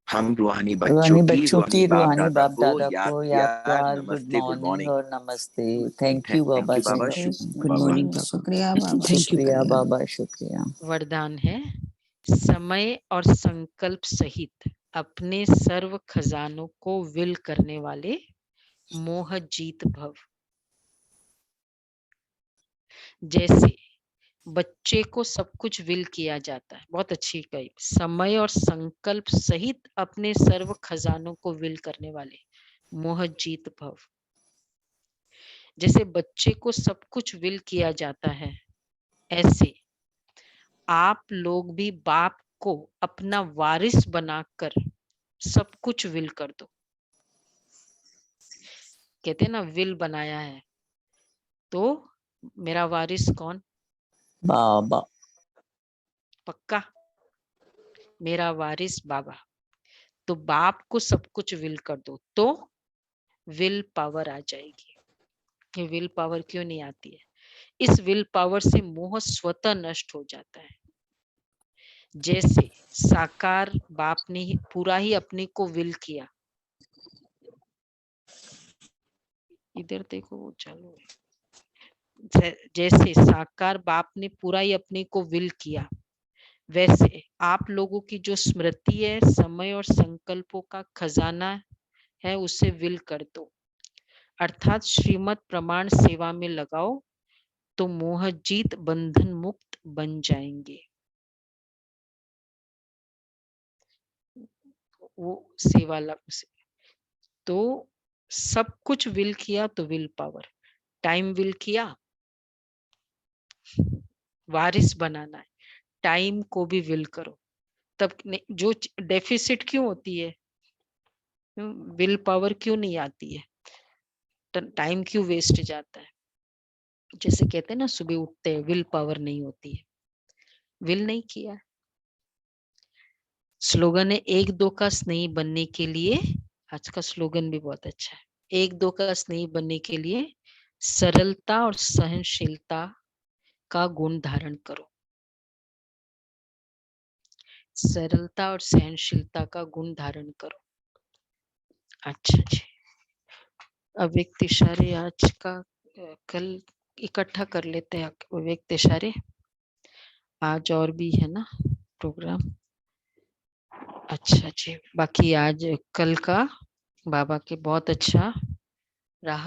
Speaker 4: हम रूहानी
Speaker 5: रूहानी
Speaker 4: बच्चों की
Speaker 5: रूहानी
Speaker 4: रूहानी
Speaker 5: बाप दादा
Speaker 4: याद
Speaker 5: को याद प्यार, गुड
Speaker 4: नमस्ते, गुड
Speaker 5: मॉर्निंग
Speaker 4: मॉर्निंग
Speaker 5: और नमस्ते। थैंक यू बाबा जी।
Speaker 6: गुड मॉर्निंग, शुक्रिया बाबा,
Speaker 5: शुक्रिया बाबा, शुक्रिया।
Speaker 1: वरदान है, समय और संकल्प सहित अपने सर्व खजानों को विल करने वाले मोह जीत भव। जैसे बच्चे को सब कुछ विल किया जाता है, बहुत अच्छी कही, समय और संकल्प सहित अपने सर्व खजानों को विल करने वाले मोह जीत भव। जैसे बच्चे को सब कुछ विल किया जाता है, ऐसे आप लोग भी बाप को अपना वारिस बनाकर सब कुछ विल कर दो। कहते हैं ना, विल बनाया है तो मेरा वारिस कौन?
Speaker 5: बाबा।
Speaker 1: पक्का मेरा वारिस बाबा। तो बाप को सब कुछ विल कर दो तो विल पावर आ जाएगी। ये विल पावर क्यों नहीं आती है? इस विल पावर से मोह स्वतः नष्ट हो जाता है। जैसे साकार बाप ने पूरा ही अपने को विल किया, इधर देखो वो चालू है। जैसे साकार बाप ने पूरा ही अपने को विल किया, वैसे आप लोगों की जो स्मृति है, समय और संकल्पों का खजाना है, उसे विल कर दो, अर्थात श्रीमत प्रमाण सेवा में लगाओ, तो मोह जीत बंधन मुक्त बन जाएंगे। वो सेवा तो सब कुछ विल किया तो विल पावर, टाइम विल किया, वारिस बनाना है, टाइम को भी विल करो, तब जो डेफिसिट क्यों होती है, विल पावर क्यों नहीं आती है, टाइम क्यों वेस्ट जाता है। जैसे कहते हैं ना, सुबह उठते हैं विल पावर नहीं होती है, विल नहीं किया। स्लोगन है, एक दो का स्नेही बनने के लिए, आज का स्लोगन भी बहुत अच्छा है, एक दो का स्नेही बनने के लिए सरलता और सहनशीलता का गुण धारण करो। सरलता और सहनशीलता का गुण धारण करो। अच्छा जी, अव्यक्त इशारे आज का कल इकट्ठा कर लेते हैं, अव्यक्त इशारे आज और भी है ना प्रोग्राम। अच्छा जी, बाकी आज कल का बाबा के बहुत अच्छा रहा।